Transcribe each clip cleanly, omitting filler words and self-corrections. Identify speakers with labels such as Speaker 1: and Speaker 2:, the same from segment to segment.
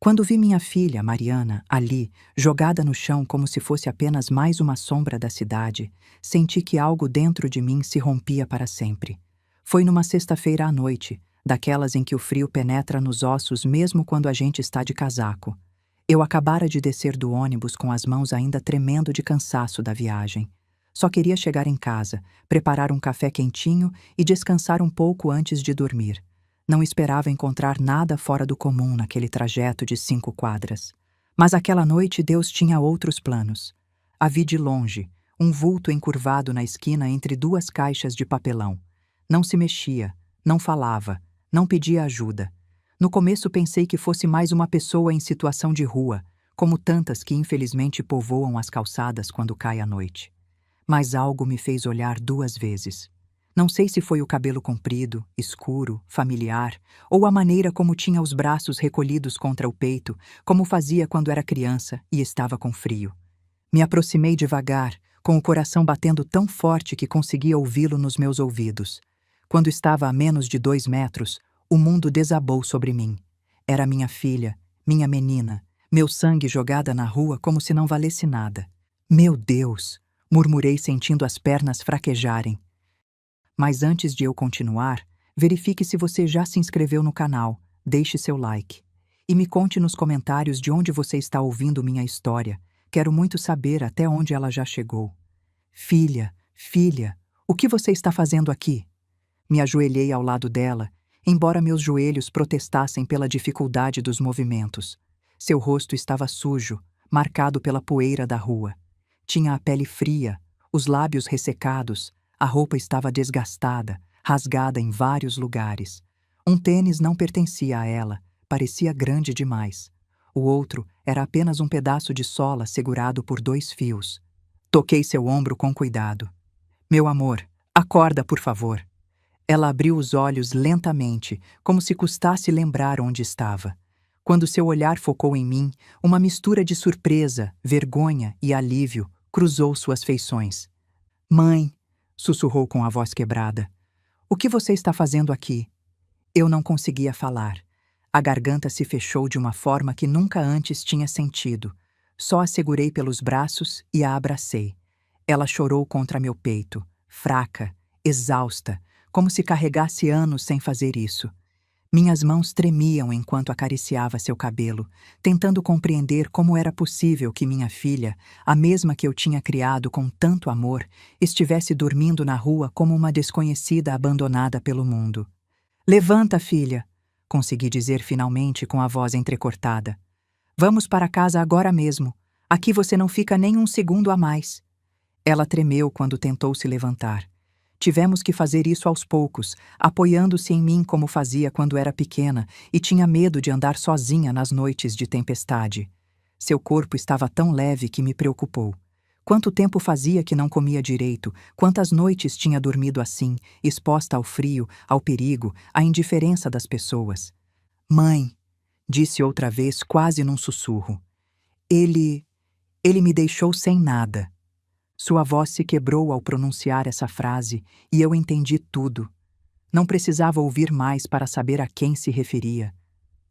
Speaker 1: Quando vi minha filha, Mariana, ali, jogada no chão como se fosse apenas mais uma sombra da cidade, senti que algo dentro de mim se rompia para sempre. Foi numa sexta-feira à noite, daquelas em que o frio penetra nos ossos mesmo quando a gente está de casaco. Eu acabara de descer do ônibus com as mãos ainda tremendo de cansaço da viagem. Só queria chegar em casa, preparar um café quentinho e descansar um pouco antes de dormir. Não esperava encontrar nada fora do comum naquele trajeto de 5 quadras. Mas aquela noite Deus tinha outros planos. A vi de longe, um vulto encurvado na esquina entre duas caixas de papelão. Não se mexia, não falava, não pedia ajuda. No começo pensei que fosse mais uma pessoa em situação de rua, como tantas que infelizmente povoam as calçadas quando cai a noite. Mas algo me fez olhar 2 vezes. Não sei se foi o cabelo comprido, escuro, familiar, ou a maneira como tinha os braços recolhidos contra o peito, como fazia quando era criança e estava com frio. Me aproximei devagar, com o coração batendo tão forte que conseguia ouvi-lo nos meus ouvidos. Quando estava a menos de 2 metros, o mundo desabou sobre mim. Era minha filha, minha menina, meu sangue jogada na rua como se não valesse nada. Meu Deus! Murmurei sentindo as pernas fraquejarem. Mas antes de eu continuar, verifique se você já se inscreveu no canal, deixe seu like. E me conte nos comentários de onde você está ouvindo minha história. Quero muito saber até onde ela já chegou. Filha, filha, o que você está fazendo aqui? Me ajoelhei ao lado dela, embora meus joelhos protestassem pela dificuldade dos movimentos. Seu rosto estava sujo, marcado pela poeira da rua. Tinha a pele fria, os lábios ressecados, a roupa estava desgastada, rasgada em vários lugares. Um tênis não pertencia a ela, parecia grande demais. O outro era apenas um pedaço de sola segurado por 2 fios. Toquei seu ombro com cuidado. Meu amor, acorda, por favor. Ela abriu os olhos lentamente, como se custasse lembrar onde estava. Quando seu olhar focou em mim, uma mistura de surpresa, vergonha e alívio cruzou suas feições. Mãe, sussurrou com a voz quebrada. O que você está fazendo aqui? Eu não conseguia falar. A garganta se fechou de uma forma que nunca antes tinha sentido. Só a segurei pelos braços e a abracei. Ela chorou contra meu peito, fraca, exausta, como se carregasse anos sem fazer isso. Minhas mãos tremiam enquanto acariciava seu cabelo, tentando compreender como era possível que minha filha, a mesma que eu tinha criado com tanto amor, estivesse dormindo na rua como uma desconhecida abandonada pelo mundo. Levanta, filha, consegui dizer finalmente com a voz entrecortada. Vamos para casa agora mesmo. Aqui você não fica nem um segundo a mais. Ela tremeu quando tentou se levantar. Tivemos que fazer isso aos poucos, apoiando-se em mim como fazia quando era pequena e tinha medo de andar sozinha nas noites de tempestade. Seu corpo estava tão leve que me preocupou. Quanto tempo fazia que não comia direito, quantas noites tinha dormido assim, exposta ao frio, ao perigo, à indiferença das pessoas. Mãe, disse outra vez quase num sussurro. Ele me deixou sem nada. Sua voz se quebrou ao pronunciar essa frase e eu entendi tudo. Não precisava ouvir mais para saber a quem se referia.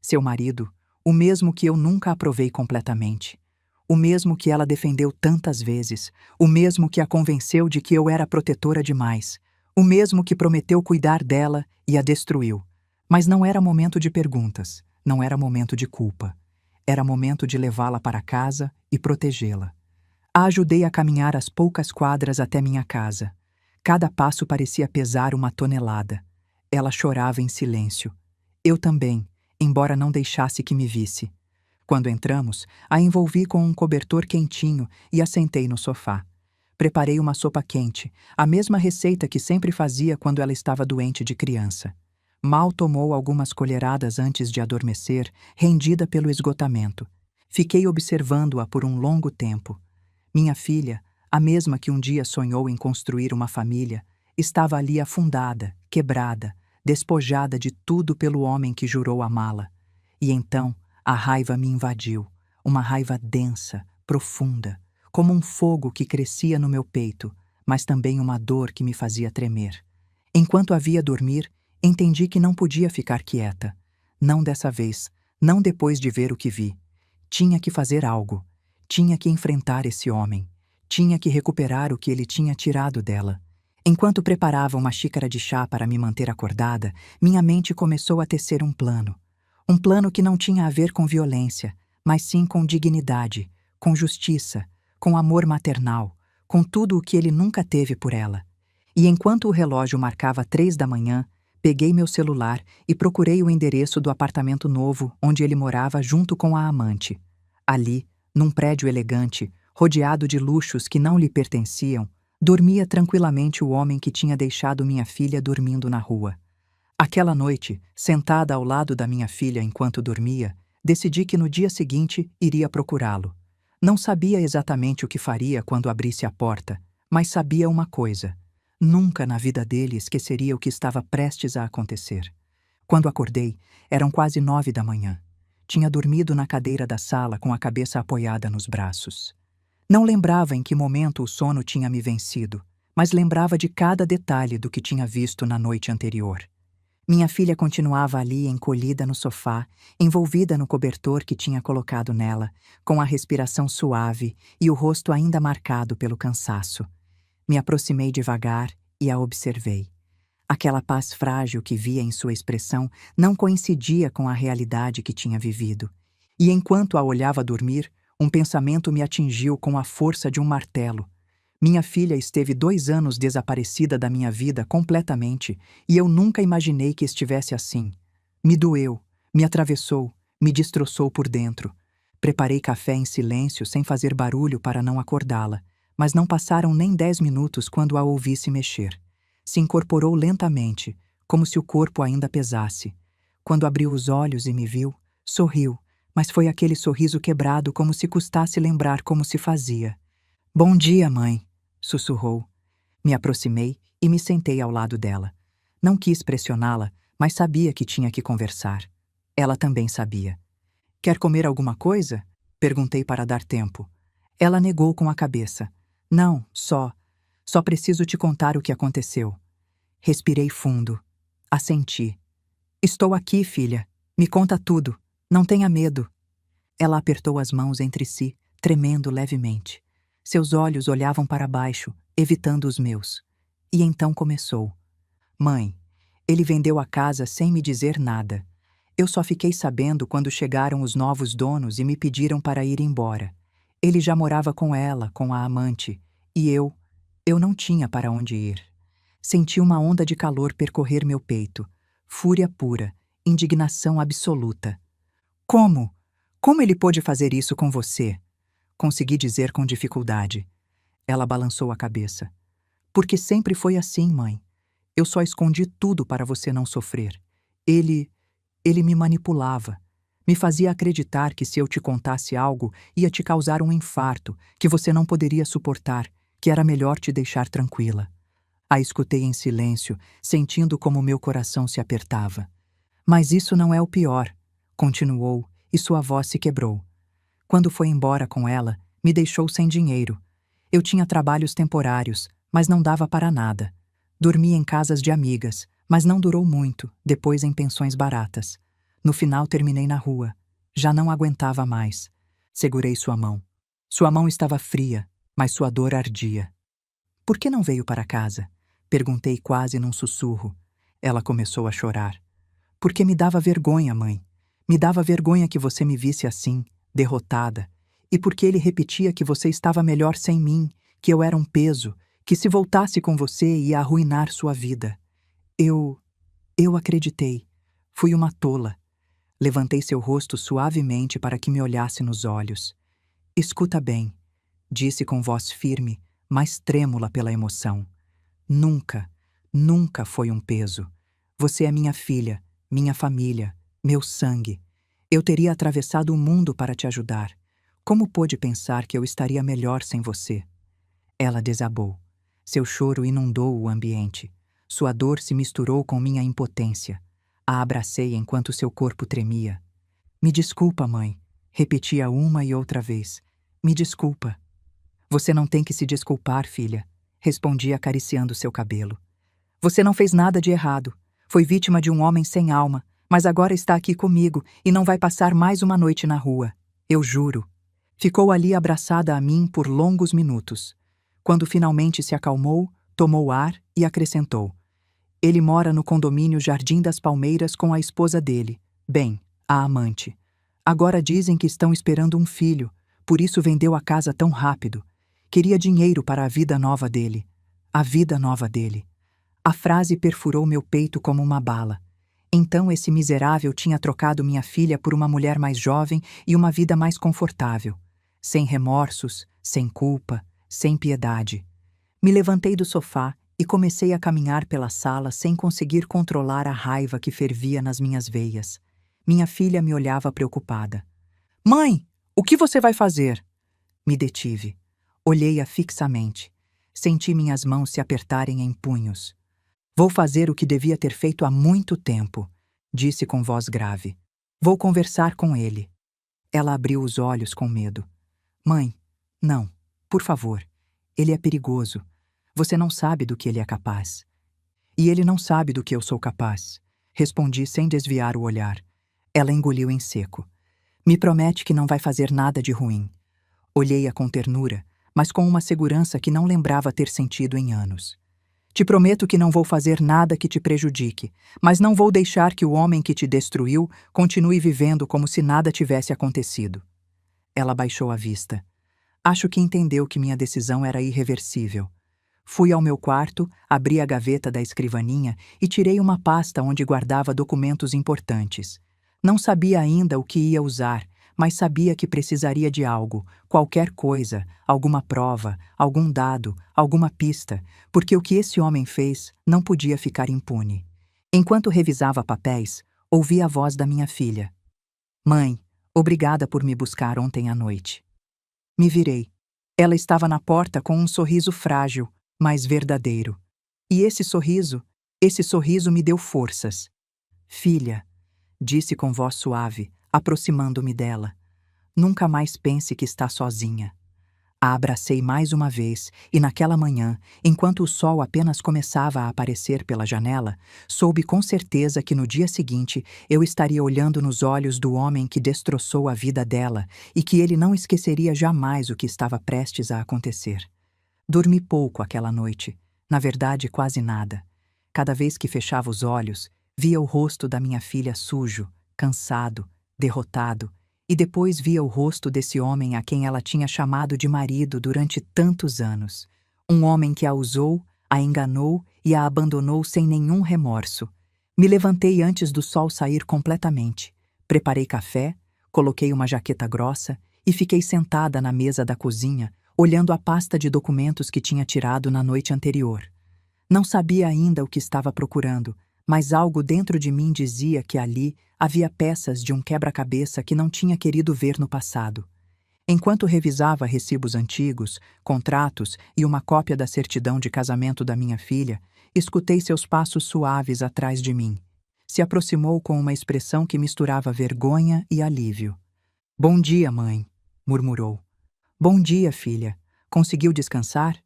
Speaker 1: Seu marido, o mesmo que eu nunca aprovei completamente. O mesmo que ela defendeu tantas vezes. O mesmo que a convenceu de que eu era protetora demais. O mesmo que prometeu cuidar dela e a destruiu. Mas não era momento de perguntas. Não era momento de culpa. Era momento de levá-la para casa e protegê-la. A ajudei a caminhar as poucas quadras até minha casa. Cada passo parecia pesar 1 tonelada. Ela chorava em silêncio. Eu também, embora não deixasse que me visse. Quando entramos, a envolvi com um cobertor quentinho e a sentei no sofá. Preparei uma sopa quente, a mesma receita que sempre fazia quando ela estava doente de criança. Mal tomou algumas colheradas antes de adormecer, rendida pelo esgotamento. Fiquei observando-a por um longo tempo. Minha filha, a mesma que um dia sonhou em construir uma família, estava ali afundada, quebrada, despojada de tudo pelo homem que jurou amá-la. E então a raiva me invadiu, uma raiva densa, profunda, como um fogo que crescia no meu peito, mas também uma dor que me fazia tremer. Enquanto a via dormir, entendi que não podia ficar quieta. Não dessa vez, Não depois de ver o que vi. Tinha que fazer algo. Tinha que enfrentar esse homem. Tinha que recuperar o que ele tinha tirado dela. Enquanto preparava uma xícara de chá para me manter acordada, minha mente começou a tecer um plano. Um plano que não tinha a ver com violência, mas sim com dignidade, com justiça, com amor maternal, com tudo o que ele nunca teve por ela. E enquanto o relógio marcava 3 da manhã, peguei meu celular e procurei o endereço do apartamento novo onde ele morava junto com a amante. Ali, num prédio elegante, rodeado de luxos que não lhe pertenciam, dormia tranquilamente o homem que tinha deixado minha filha dormindo na rua. Aquela noite, sentada ao lado da minha filha enquanto dormia, decidi que no dia seguinte iria procurá-lo. Não sabia exatamente o que faria quando abrisse a porta, mas sabia uma coisa: nunca na vida dele esqueceria o que estava prestes a acontecer. Quando acordei, eram quase 9 da manhã. Tinha dormido na cadeira da sala com a cabeça apoiada nos braços. Não lembrava em que momento o sono tinha me vencido, mas lembrava de cada detalhe do que tinha visto na noite anterior. Minha filha continuava ali encolhida no sofá, envolvida no cobertor que tinha colocado nela, com a respiração suave e o rosto ainda marcado pelo cansaço. Me aproximei devagar e a observei. Aquela paz frágil que via em sua expressão não coincidia com a realidade que tinha vivido. E enquanto a olhava dormir, um pensamento me atingiu com a força de um martelo. Minha filha esteve 2 anos desaparecida da minha vida completamente e eu nunca imaginei que estivesse assim. Me doeu, me atravessou, me destroçou por dentro. Preparei café em silêncio sem fazer barulho para não acordá-la, mas não passaram nem 10 minutos quando a ouvi se mexer. Se incorporou lentamente, como se o corpo ainda pesasse. Quando abriu os olhos e me viu, sorriu, mas foi aquele sorriso quebrado como se custasse lembrar como se fazia. "Bom dia, mãe", sussurrou. Me aproximei e me sentei ao lado dela. Não quis pressioná-la, mas sabia que tinha que conversar. Ela também sabia. "Quer comer alguma coisa?" Perguntei para dar tempo. Ela negou com a cabeça. "Não, só preciso te contar o que aconteceu." Respirei fundo. Assenti. "Estou aqui, filha. Me conta tudo. Não tenha medo." Ela apertou as mãos entre si, tremendo levemente. Seus olhos olhavam para baixo, evitando os meus. E então começou. "Mãe, ele vendeu a casa sem me dizer nada. Eu só fiquei sabendo quando chegaram os novos donos e me pediram para ir embora. Ele já morava com ela, com a amante, e eu não tinha para onde ir." Senti uma onda de calor percorrer meu peito. Fúria pura, indignação absoluta. "Como? Como ele pôde fazer isso com você?" Consegui dizer com dificuldade. Ela balançou a cabeça. "Porque sempre foi assim, mãe. Eu só escondi tudo para você não sofrer. Ele me manipulava. Me fazia acreditar que se eu te contasse algo, ia te causar um infarto, que você não poderia suportar, que era melhor te deixar tranquila." A escutei em silêncio, sentindo como meu coração se apertava. "Mas isso não é o pior", continuou, e sua voz se quebrou. "Quando foi embora com ela, me deixou sem dinheiro. Eu tinha trabalhos temporários, mas não dava para nada. Dormia em casas de amigas, mas não durou muito, depois em pensões baratas. No final terminei na rua. Já não aguentava mais." Segurei sua mão. Sua mão estava fria, mas sua dor ardia. "Por que não veio para casa?" Perguntei quase num sussurro. Ela começou a chorar. "Porque me dava vergonha, mãe. Me dava vergonha que você me visse assim, derrotada. E porque ele repetia que você estava melhor sem mim, que eu era um peso, que se voltasse com você ia arruinar sua vida. Eu acreditei. Fui uma tola." Levantei seu rosto suavemente para que me olhasse nos olhos. "Escuta bem", disse com voz firme, mas trêmula pela emoção. "Nunca, nunca foi um peso. Você é minha filha, minha família, meu sangue. Eu teria atravessado o mundo para te ajudar. Como pôde pensar que eu estaria melhor sem você?" Ela desabou. Seu choro inundou o ambiente. Sua dor se misturou com minha impotência. A abracei enquanto seu corpo tremia. "Me desculpa, mãe", repetia uma e outra vez. "Me desculpa." "Você não tem que se desculpar, filha", respondi acariciando seu cabelo. "Você não fez nada de errado. Foi vítima de um homem sem alma, Mas agora está aqui comigo e não vai passar mais uma noite na rua. Eu juro. Ficou ali abraçada a mim por longos minutos. Quando finalmente se acalmou, tomou ar e acrescentou: ele mora no condomínio Jardim das Palmeiras com a esposa dele, bem, a amante. Agora dizem que estão esperando um filho, por isso vendeu a casa tão rápido. Queria dinheiro para a vida nova dele. A vida nova dele. A frase perfurou meu peito como uma bala. Então esse miserável tinha trocado minha filha por uma mulher mais jovem e uma vida mais confortável. Sem remorsos, sem culpa, sem piedade. Me levantei do sofá e comecei a caminhar pela sala sem conseguir controlar a raiva que fervia nas minhas veias. Minha filha me olhava preocupada. Mãe, o que você vai fazer? Me detive. Olhei-a fixamente. Senti minhas mãos se apertarem em punhos. Vou fazer o que devia ter feito há muito tempo, disse com voz grave. Vou conversar com ele. Ela abriu os olhos com medo. Mãe, não, por favor. Ele é perigoso. Você não sabe do que ele é capaz. E ele não sabe do que eu sou capaz. Respondi sem desviar o olhar. Ela engoliu em seco. Me promete que não vai fazer nada de ruim. Olhei-a com ternura, mas com uma segurança que não lembrava ter sentido em anos. Te prometo que não vou fazer nada que te prejudique, mas não vou deixar que o homem que te destruiu continue vivendo como se nada tivesse acontecido. Ela baixou a vista. Acho que entendeu que minha decisão era irreversível. Fui ao meu quarto, abri a gaveta da escrivaninha e tirei uma pasta onde guardava documentos importantes. Não sabia ainda o que ia usar, mas sabia que precisaria de algo, qualquer coisa, alguma prova, algum dado, alguma pista, porque o que esse homem fez não podia ficar impune. Enquanto revisava papéis, ouvi a voz da minha filha. Mãe, obrigada por me buscar ontem à noite. Me virei. Ela estava na porta com um sorriso frágil, mas verdadeiro. E esse sorriso me deu forças. Filha, disse com voz suave, aproximando-me dela. Nunca mais pense que está sozinha. A abracei mais uma vez e naquela manhã, enquanto o sol apenas começava a aparecer pela janela, soube com certeza que no dia seguinte eu estaria olhando nos olhos do homem que destroçou a vida dela e que ele não esqueceria jamais o que estava prestes a acontecer. Dormi pouco aquela noite, na verdade quase nada. Cada vez que fechava os olhos, via o rosto da minha filha sujo, cansado, derrotado, e depois via o rosto desse homem a quem ela tinha chamado de marido durante tantos anos. Um homem que a usou, a enganou e a abandonou sem nenhum remorso. Me levantei antes do sol sair completamente. Preparei café, coloquei uma jaqueta grossa e fiquei sentada na mesa da cozinha, olhando a pasta de documentos que tinha tirado na noite anterior. Não sabia ainda o que estava procurando, mas algo dentro de mim dizia que ali havia peças de um quebra-cabeça que não tinha querido ver no passado. Enquanto revisava recibos antigos, contratos e uma cópia da certidão de casamento da minha filha, escutei seus passos suaves atrás de mim. Se aproximou com uma expressão que misturava vergonha e alívio. Bom dia, mãe, murmurou. Bom dia, filha. Conseguiu descansar?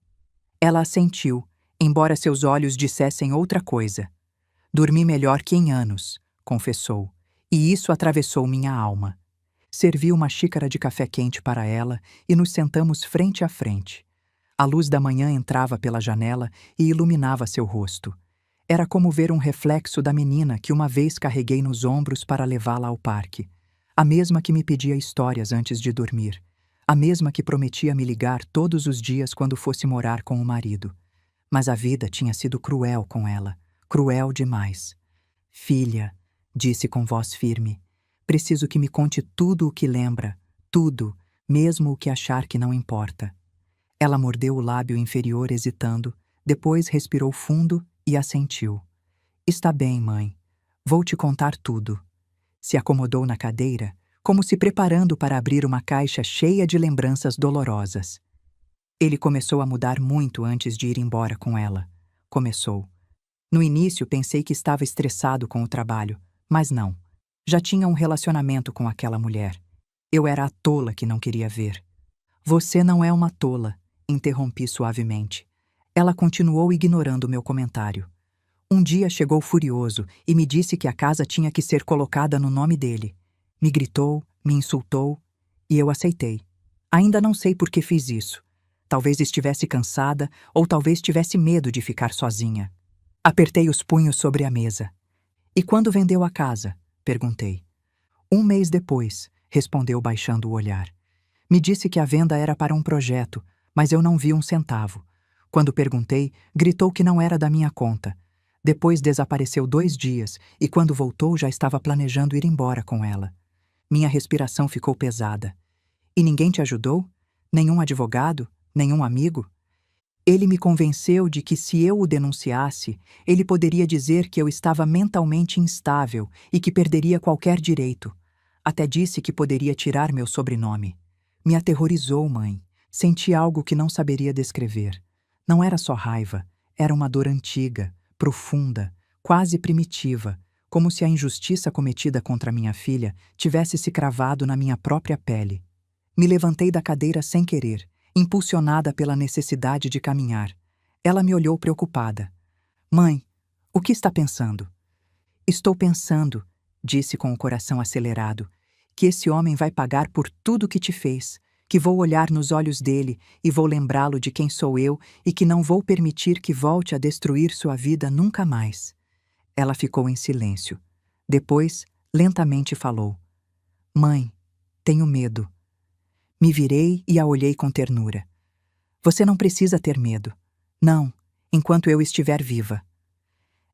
Speaker 1: Ela assentiu, embora seus olhos dissessem outra coisa. Dormi melhor que em anos, confessou, e isso atravessou minha alma. Servi uma xícara de café quente para ela e nos sentamos frente a frente. A luz da manhã entrava pela janela e iluminava seu rosto. Era como ver um reflexo da menina que uma vez carreguei nos ombros para levá-la ao parque. A mesma que me pedia histórias antes de dormir. A mesma que prometia me ligar todos os dias quando fosse morar com o marido. Mas a vida tinha sido cruel com ela. Cruel demais. Filha, disse com voz firme, preciso que me conte tudo o que lembra, tudo, mesmo o que achar que não importa. Ela mordeu o lábio inferior hesitando, depois respirou fundo e assentiu. Está bem, mãe. Vou te contar tudo. Se acomodou na cadeira, como se preparando para abrir uma caixa cheia de lembranças dolorosas. Ele começou a mudar muito antes de ir embora com ela. Começou. No início pensei que estava estressado com o trabalho, mas não. Já tinha um relacionamento com aquela mulher. Eu era a tola que não queria ver. Você não é uma tola, interrompi suavemente. Ela continuou ignorando meu comentário. Um dia chegou furioso e me disse que a casa tinha que ser colocada no nome dele. Me gritou, me insultou e eu aceitei. Ainda não sei por que fiz isso. Talvez estivesse cansada ou talvez tivesse medo de ficar sozinha. Apertei os punhos sobre a mesa. E quando vendeu a casa? Perguntei. 1 mês depois, respondeu baixando o olhar. Me disse que a venda era para um projeto, mas eu não vi um centavo. Quando perguntei, gritou que não era da minha conta. Depois desapareceu 2 dias e quando voltou já estava planejando ir embora com ela. Minha respiração ficou pesada. E ninguém te ajudou? Nenhum advogado? Nenhum amigo? Ele me convenceu de que se eu o denunciasse, ele poderia dizer que eu estava mentalmente instável e que perderia qualquer direito. Até disse que poderia tirar meu sobrenome. Me aterrorizou, mãe. Senti algo que não saberia descrever. Não era só raiva, era uma dor antiga, profunda, quase primitiva, como se a injustiça cometida contra minha filha tivesse se cravado na minha própria pele. Me levantei da cadeira sem querer, impulsionada pela necessidade de caminhar. Ela me olhou preocupada. Mãe, o que está pensando? Estou pensando, disse com o coração acelerado, que esse homem vai pagar por tudo que te fez, que vou olhar nos olhos dele e vou lembrá-lo de quem sou eu e que não vou permitir que volte a destruir sua vida nunca mais. Ela ficou em silêncio. Depois, lentamente falou. Mãe, tenho medo. Me virei e a olhei com ternura. Você não precisa ter medo. Não, enquanto eu estiver viva.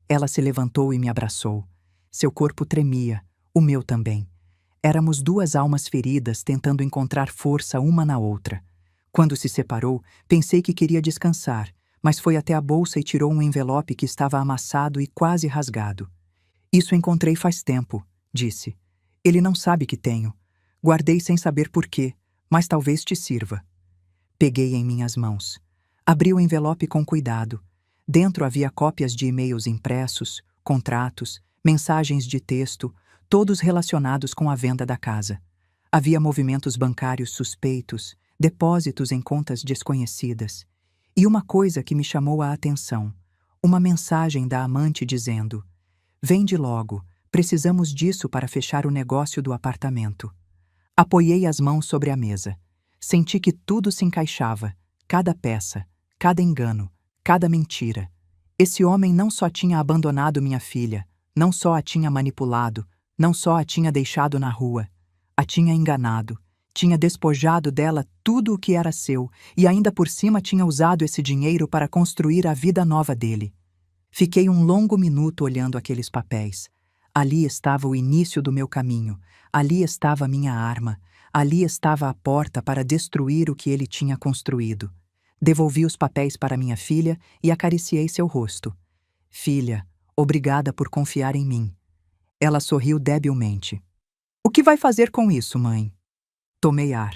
Speaker 1: Ela se levantou e me abraçou. Seu corpo tremia, o meu também. Éramos 2 almas feridas tentando encontrar força uma na outra. Quando se separou, pensei que queria descansar, mas foi até a bolsa e tirou um envelope que estava amassado e quase rasgado. Isso encontrei faz tempo, disse. Ele não sabe que tenho. Guardei sem saber por quê, mas talvez te sirva. Peguei em minhas mãos. Abri o envelope com cuidado. Dentro havia cópias de e-mails impressos, contratos, mensagens de texto, todos relacionados com a venda da casa. Havia movimentos bancários suspeitos, depósitos em contas desconhecidas. E uma coisa que me chamou a atenção. Uma mensagem da amante dizendo: Vende logo, precisamos disso para fechar o negócio do apartamento. Apoiei as mãos sobre a mesa. Senti que tudo se encaixava, cada peça, cada engano, cada mentira. Esse homem não só tinha abandonado minha filha, não só a tinha manipulado, não só a tinha deixado na rua, a tinha enganado, tinha despojado dela tudo o que era seu e ainda por cima tinha usado esse dinheiro para construir a vida nova dele. Fiquei um longo minuto olhando aqueles papéis. Ali estava o início do meu caminho, ali estava a minha arma, ali estava a porta para destruir o que ele tinha construído. Devolvi os papéis para minha filha e acariciei seu rosto. Filha, obrigada por confiar em mim. Ela sorriu debilmente. O que vai fazer com isso, mãe? Tomei ar.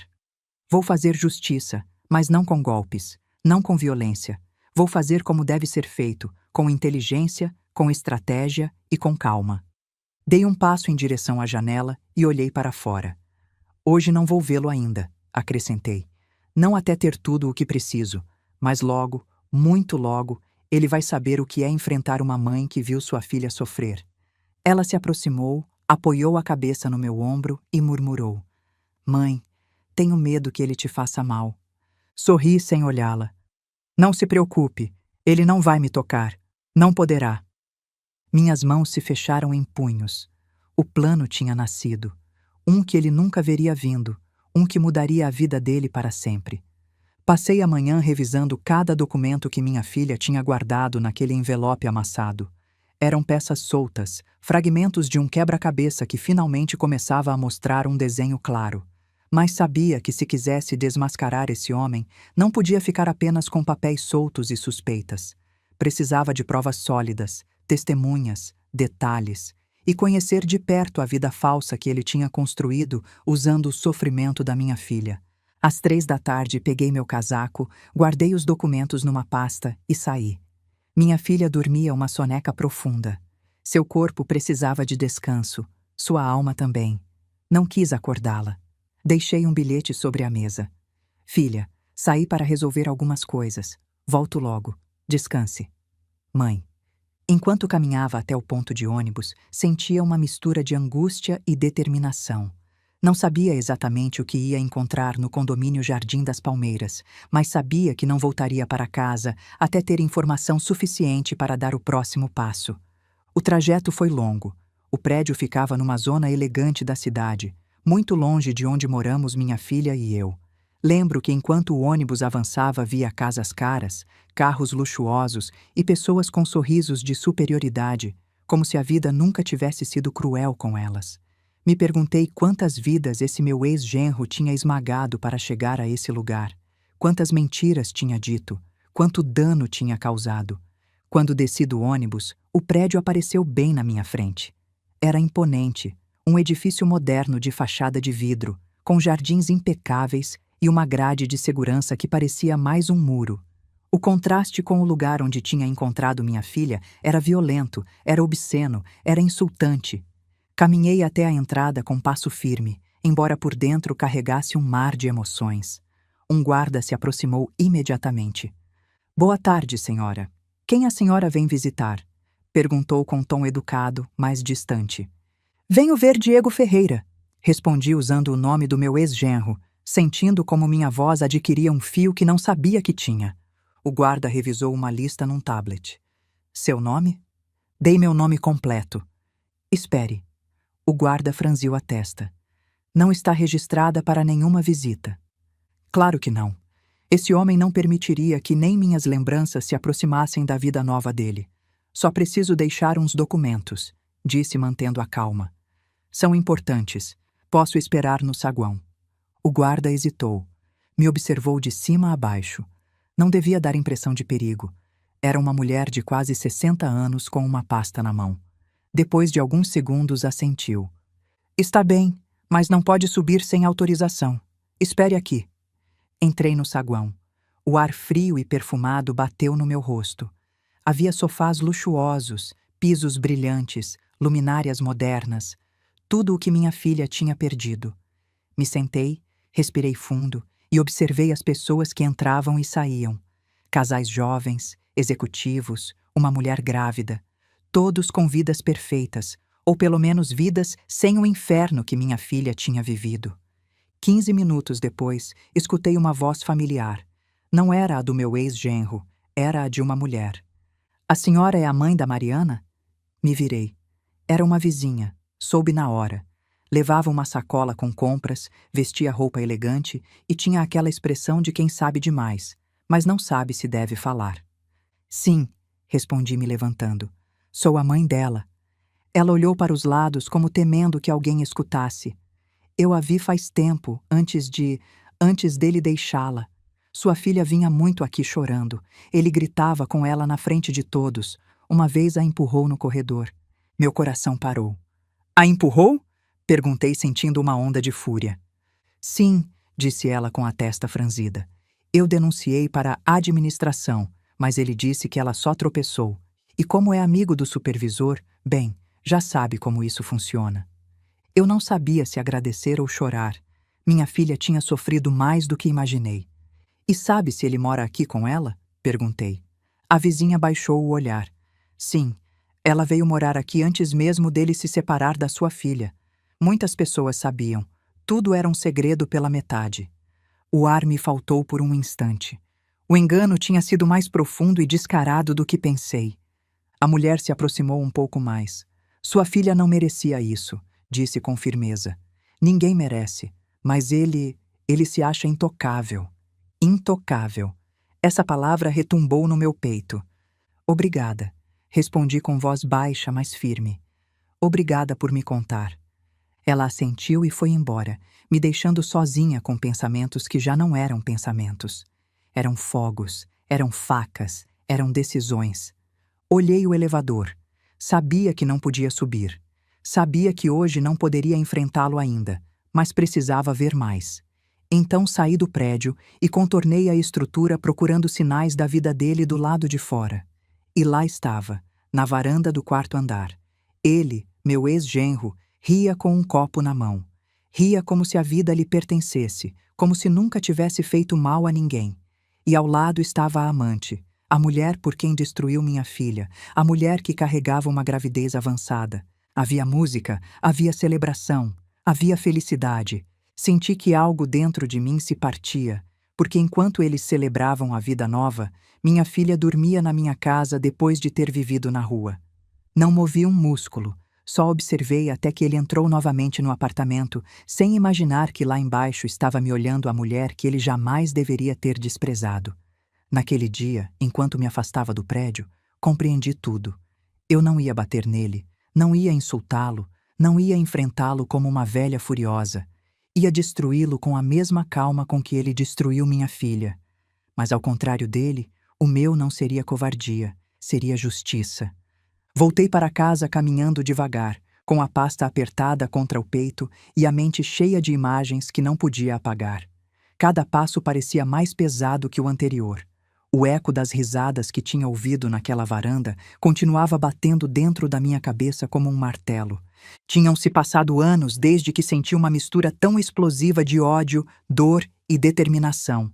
Speaker 1: Vou fazer justiça, mas não com golpes, não com violência. Vou fazer como deve ser feito, com inteligência, com estratégia e com calma. Dei um passo em direção à janela e olhei para fora. Hoje não vou vê-lo ainda, acrescentei. Não até ter tudo o que preciso, mas logo, muito logo, ele vai saber o que é enfrentar uma mãe que viu sua filha sofrer. Ela se aproximou, apoiou a cabeça no meu ombro e murmurou. Mãe, tenho medo que ele te faça mal. Sorri sem olhá-la. Não se preocupe, ele não vai me tocar. Não poderá. Minhas mãos se fecharam em punhos. O plano tinha nascido. Um que ele nunca veria vindo. Um que mudaria a vida dele para sempre. Passei a manhã revisando cada documento que minha filha tinha guardado naquele envelope amassado. Eram peças soltas, fragmentos de um quebra-cabeça que finalmente começava a mostrar um desenho claro. Mas sabia que se quisesse desmascarar esse homem, não podia ficar apenas com papéis soltos e suspeitas. Precisava de provas sólidas, testemunhas, detalhes, e conhecer de perto a vida falsa que ele tinha construído usando o sofrimento da minha filha. Às 3 da tarde peguei meu casaco, guardei os documentos numa pasta e saí. Minha filha dormia uma soneca profunda. Seu corpo precisava de descanso, sua alma também. Não quis acordá-la. Deixei um bilhete sobre a mesa. Filha, saí para resolver algumas coisas. Volto logo. Descanse. Mãe. Enquanto caminhava até o ponto de ônibus, sentia uma mistura de angústia e determinação. Não sabia exatamente o que ia encontrar no condomínio Jardim das Palmeiras, mas sabia que não voltaria para casa até ter informação suficiente para dar o próximo passo. O trajeto foi longo. O prédio ficava numa zona elegante da cidade, muito longe de onde moramos minha filha e eu. Lembro que enquanto o ônibus avançava via casas caras, carros luxuosos e pessoas com sorrisos de superioridade, como se a vida nunca tivesse sido cruel com elas. Me perguntei quantas vidas esse meu ex-genro tinha esmagado para chegar a esse lugar, quantas mentiras tinha dito, quanto dano tinha causado. Quando desci do ônibus, o prédio apareceu bem na minha frente. Era imponente, um edifício moderno de fachada de vidro, com jardins impecáveis e uma grade de segurança que parecia mais um muro. O contraste com o lugar onde tinha encontrado minha filha era violento, era obsceno, era insultante. Caminhei até a entrada com passo firme, embora por dentro carregasse um mar de emoções. Um guarda se aproximou imediatamente. "Boa tarde, senhora. Quem a senhora vem visitar?" Perguntou com tom educado, mas distante. "Venho ver Diego Ferreira", respondi usando o nome do meu ex-genro, sentindo como minha voz adquiria um fio que não sabia que tinha. O guarda revisou uma lista num tablet. "Seu nome?" Dei meu nome completo. "Espere." O guarda franziu a testa. "Não está registrada para nenhuma visita." Claro que não. Esse homem não permitiria que nem minhas lembranças se aproximassem da vida nova dele. "Só preciso deixar uns documentos", disse mantendo a calma. "São importantes. Posso esperar no saguão." O guarda hesitou. Me observou de cima a baixo. Não devia dar impressão de perigo. Era uma mulher de quase 60 anos com uma pasta na mão. Depois de alguns segundos, assentiu. "Está bem, mas não pode subir sem autorização. Espere aqui." Entrei no saguão. O ar frio e perfumado bateu no meu rosto. Havia sofás luxuosos, pisos brilhantes, luminárias modernas, tudo o que minha filha tinha perdido. Me sentei, respirei fundo e observei as pessoas que entravam e saíam. Casais jovens, executivos, uma mulher grávida, todos com vidas perfeitas, ou pelo menos vidas sem o inferno que minha filha tinha vivido. 15 minutos depois, escutei uma voz familiar. Não era a do meu ex-genro, era a de uma mulher. "A senhora é a mãe da Mariana?" Me virei. Era uma vizinha, soube na hora. Levava uma sacola com compras, vestia roupa elegante e tinha aquela expressão de quem sabe demais, mas não sabe se deve falar. "Sim", respondi me levantando. "Sou a mãe dela." Ela olhou para os lados como temendo que alguém escutasse. "Eu a vi faz tempo, antes dele deixá-la. Sua filha vinha muito aqui chorando. Ele gritava com ela na frente de todos. Uma vez a empurrou no corredor. Meu coração parou." "A empurrou?" Perguntei sentindo uma onda de fúria. "Sim", disse ela com a testa franzida. "Eu denunciei para a administração, mas ele disse que ela só tropeçou. E como é amigo do supervisor, bem, já sabe como isso funciona." Eu não sabia se agradecer ou chorar. Minha filha tinha sofrido mais do que imaginei. "E sabe se ele mora aqui com ela?" perguntei. A vizinha baixou o olhar. "Sim, ela veio morar aqui antes mesmo dele se separar da sua filha. Muitas pessoas sabiam. Tudo era um segredo pela metade." O ar me faltou por um instante. O engano tinha sido mais profundo e descarado do que pensei. A mulher se aproximou um pouco mais. "Sua filha não merecia isso", disse com firmeza. "Ninguém merece, mas ele se acha intocável." Intocável. Essa palavra retumbou no meu peito. "Obrigada", respondi com voz baixa, mas firme. "Obrigada por me contar." Ela assentiu e foi embora, me deixando sozinha com pensamentos que já não eram pensamentos. Eram fogos, eram facas, eram decisões. Olhei o elevador. Sabia que não podia subir. Sabia que hoje não poderia enfrentá-lo ainda, mas precisava ver mais. Então saí do prédio e contornei a estrutura procurando sinais da vida dele do lado de fora. E lá estava, na varanda do quarto andar. Ele, meu ex-genro, ria com um copo na mão. Ria como se a vida lhe pertencesse, como se nunca tivesse feito mal a ninguém. E ao lado estava a amante, A mulher por quem destruiu minha filha, a mulher que carregava uma gravidez avançada. Havia música, havia celebração, havia felicidade. Senti que algo dentro de mim se partia, porque enquanto eles celebravam a vida nova, minha filha dormia na minha casa depois de ter vivido na rua. Não movi um músculo, só observei até que ele entrou novamente no apartamento, sem imaginar que lá embaixo estava me olhando a mulher que ele jamais deveria ter desprezado. Naquele dia, enquanto me afastava do prédio, compreendi tudo. Eu não ia bater nele, não ia insultá-lo, não ia enfrentá-lo como uma velha furiosa. Ia destruí-lo com a mesma calma com que ele destruiu minha filha. Mas ao contrário dele, o meu não seria covardia, seria justiça. Voltei para casa caminhando devagar, com a pasta apertada contra o peito e a mente cheia de imagens que não podia apagar. Cada passo parecia mais pesado que o anterior. O eco das risadas que tinha ouvido naquela varanda continuava batendo dentro da minha cabeça como um martelo. Tinham-se passado anos desde que senti uma mistura tão explosiva de ódio, dor e determinação.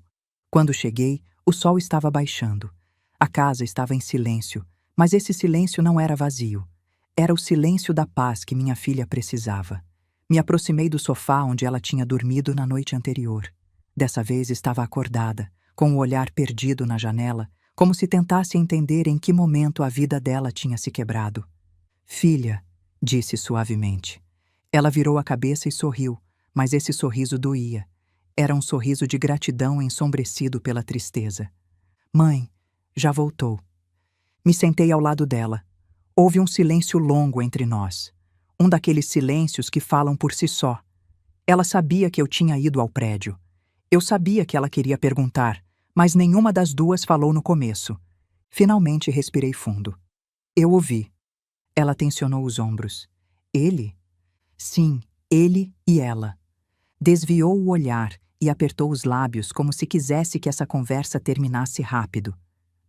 Speaker 1: Quando cheguei, o sol estava baixando. A casa estava em silêncio, mas esse silêncio não era vazio. Era o silêncio da paz que minha filha precisava. Me aproximei do sofá onde ela tinha dormido na noite anterior. Dessa vez estava acordada, com o olhar perdido na janela, como se tentasse entender em que momento a vida dela tinha se quebrado. "Filha", disse suavemente. Ela virou a cabeça e sorriu, mas esse sorriso doía. Era um sorriso de gratidão ensombrecido pela tristeza. "Mãe, já voltou." Me sentei ao lado dela. Houve um silêncio longo entre nós. Um daqueles silêncios que falam por si só. Ela sabia que eu tinha ido ao prédio. Eu sabia que ela queria perguntar, mas nenhuma das duas falou no começo. Finalmente respirei fundo. Eu ouvi. Ela tensionou os ombros. "Ele?" Sim, ele e ela. Desviou o olhar e apertou os lábios como se quisesse que essa conversa terminasse rápido.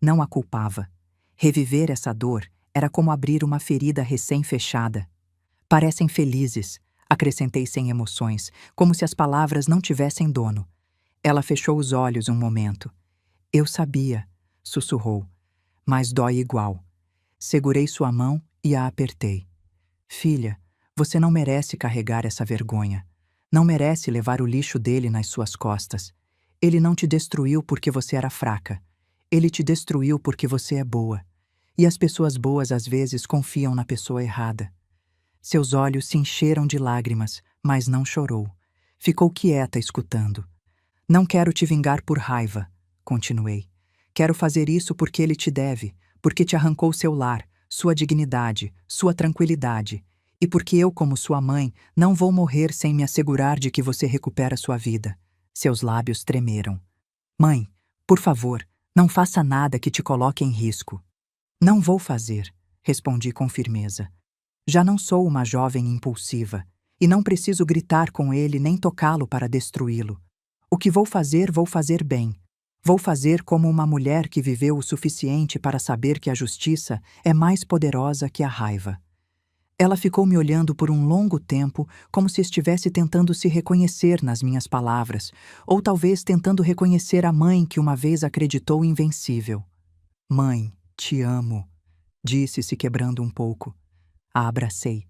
Speaker 1: Não a culpava. Reviver essa dor era como abrir uma ferida recém-fechada. "Parecem felizes", acrescentei sem emoções, como se as palavras não tivessem dono. Ela fechou os olhos um momento. "Eu sabia", sussurrou, "mas dói igual." Segurei sua mão e a apertei. "Filha, você não merece carregar essa vergonha. Não merece levar o lixo dele nas suas costas. Ele não te destruiu porque você era fraca. Ele te destruiu porque você é boa. E as pessoas boas às vezes confiam na pessoa errada." Seus olhos se encheram de lágrimas, mas não chorou. Ficou quieta escutando. "Não quero te vingar por raiva", continuei. "Quero fazer isso porque ele te deve, porque te arrancou seu lar, sua dignidade, sua tranquilidade, e porque eu, como sua mãe, não vou morrer sem me assegurar de que você recupera sua vida." Seus lábios tremeram. "Mãe, por favor, não faça nada que te coloque em risco." "Não vou fazer", respondi com firmeza. "Já não sou uma jovem impulsiva, e não preciso gritar com ele nem tocá-lo para destruí-lo. O que vou fazer bem. Vou fazer como uma mulher que viveu o suficiente para saber que a justiça é mais poderosa que a raiva." Ela ficou me olhando por um longo tempo, como se estivesse tentando se reconhecer nas minhas palavras, ou talvez tentando reconhecer a mãe que uma vez acreditou invencível. "Mãe, te amo", disse, se quebrando um pouco. A abracei.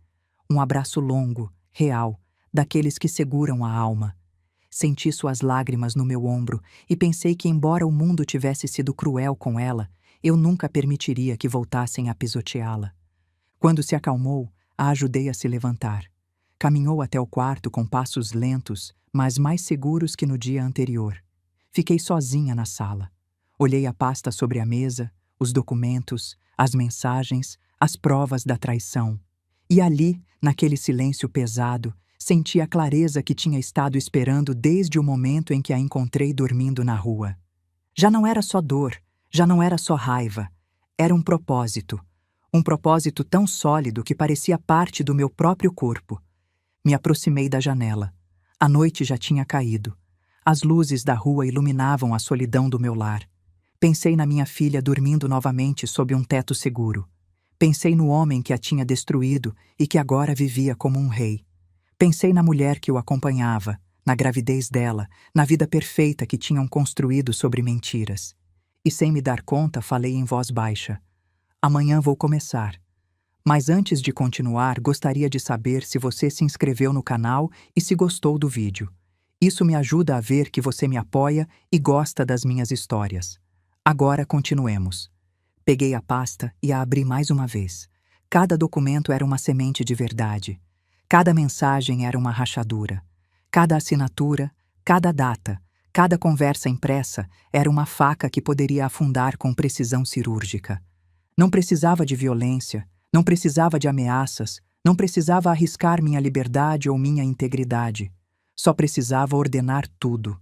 Speaker 1: Um abraço longo, real, daqueles que seguram a alma. Senti suas lágrimas no meu ombro e pensei que, embora o mundo tivesse sido cruel com ela, eu nunca permitiria que voltassem a pisoteá-la. Quando se acalmou, a ajudei a se levantar. Caminhou até o quarto com passos lentos, mas mais seguros que no dia anterior. Fiquei sozinha na sala. Olhei a pasta sobre a mesa, os documentos, as mensagens, as provas da traição. E ali, naquele silêncio pesado, senti a clareza que tinha estado esperando desde o momento em que a encontrei dormindo na rua. Já não era só dor, já não era só raiva. Era um propósito. Um propósito tão sólido que parecia parte do meu próprio corpo. Me aproximei da janela. A noite já tinha caído. As luzes da rua iluminavam a solidão do meu lar. Pensei na minha filha dormindo novamente sob um teto seguro. Pensei no homem que a tinha destruído e que agora vivia como um rei. Pensei na mulher que o acompanhava, na gravidez dela, na vida perfeita que tinham construído sobre mentiras. E sem me dar conta, falei em voz baixa: amanhã vou começar. Mas antes de continuar, gostaria de saber se você se inscreveu no canal e se gostou do vídeo. Isso me ajuda a ver que você me apoia e gosta das minhas histórias. Agora continuemos. Peguei a pasta e a abri mais uma vez. Cada documento era uma semente de verdade. Cada mensagem era uma rachadura. Cada assinatura, cada data, cada conversa impressa era uma faca que poderia afundar com precisão cirúrgica. Não precisava de violência, não precisava de ameaças, não precisava arriscar minha liberdade ou minha integridade. Só precisava ordenar tudo.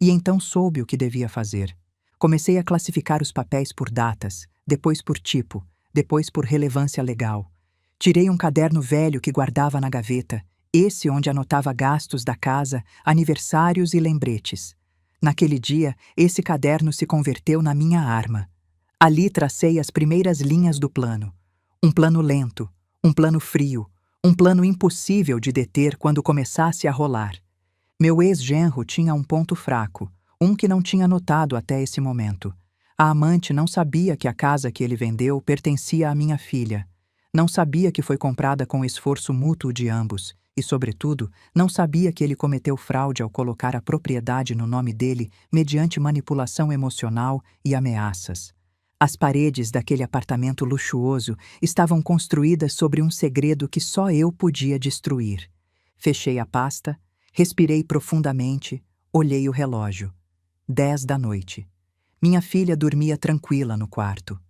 Speaker 1: E então soube o que devia fazer. Comecei a classificar os papéis por datas, depois por tipo, depois por relevância legal. Tirei um caderno velho que guardava na gaveta, esse onde anotava gastos da casa, aniversários e lembretes. Naquele dia, esse caderno se converteu na minha arma. Ali tracei as primeiras linhas do plano. Um plano lento, um plano frio, um plano impossível de deter quando começasse a rolar. Meu ex-genro tinha um ponto fraco, um que não tinha notado até esse momento. A amante não sabia que a casa que ele vendeu pertencia à minha filha. Não sabia que foi comprada com esforço mútuo de ambos e, sobretudo, não sabia que ele cometeu fraude ao colocar a propriedade no nome dele mediante manipulação emocional e ameaças. As paredes daquele apartamento luxuoso estavam construídas sobre um segredo que só eu podia destruir. Fechei a pasta, respirei profundamente, olhei o relógio. 10 da noite. Minha filha dormia tranquila no quarto.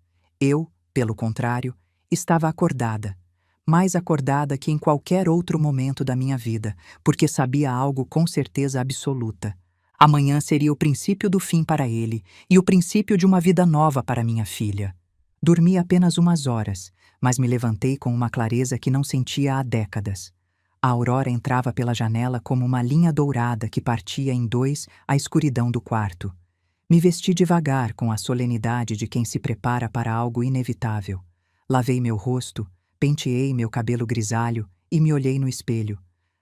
Speaker 1: Eu, pelo contrário, estava acordada, mais acordada que em qualquer outro momento da minha vida, porque sabia algo com certeza absoluta. Amanhã seria o princípio do fim para ele e o princípio de uma vida nova para minha filha. Dormi apenas umas horas, mas me levantei com uma clareza que não sentia há décadas. A aurora entrava pela janela como uma linha dourada que partia em dois a escuridão do quarto. Me vesti devagar com a solenidade de quem se prepara para algo inevitável. Lavei meu rosto, penteei meu cabelo grisalho e me olhei no espelho.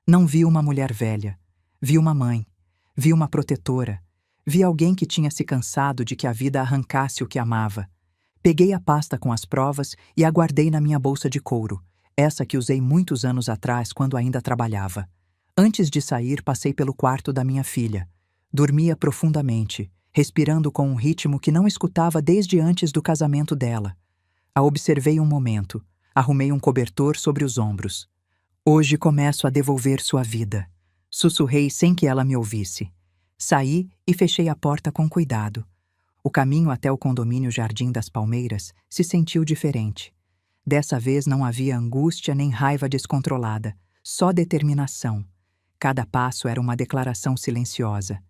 Speaker 1: Não vi uma mulher velha. Vi uma mãe. Vi uma protetora. Vi alguém que tinha se cansado de que a vida arrancasse o que amava. Peguei a pasta com as provas e a guardei na minha bolsa de couro, essa que usei muitos anos atrás quando ainda trabalhava. Antes de sair, passei pelo quarto da minha filha. Dormia profundamente, respirando com um ritmo que não escutava desde antes do casamento dela. A observei um momento, arrumei um cobertor sobre os ombros. Hoje começo a devolver sua vida. Sussurrei sem que ela me ouvisse. Saí e fechei a porta com cuidado. O caminho até o condomínio Jardim das Palmeiras se sentiu diferente. Dessa vez não havia angústia nem raiva descontrolada, só determinação. Cada passo era uma declaração silenciosa.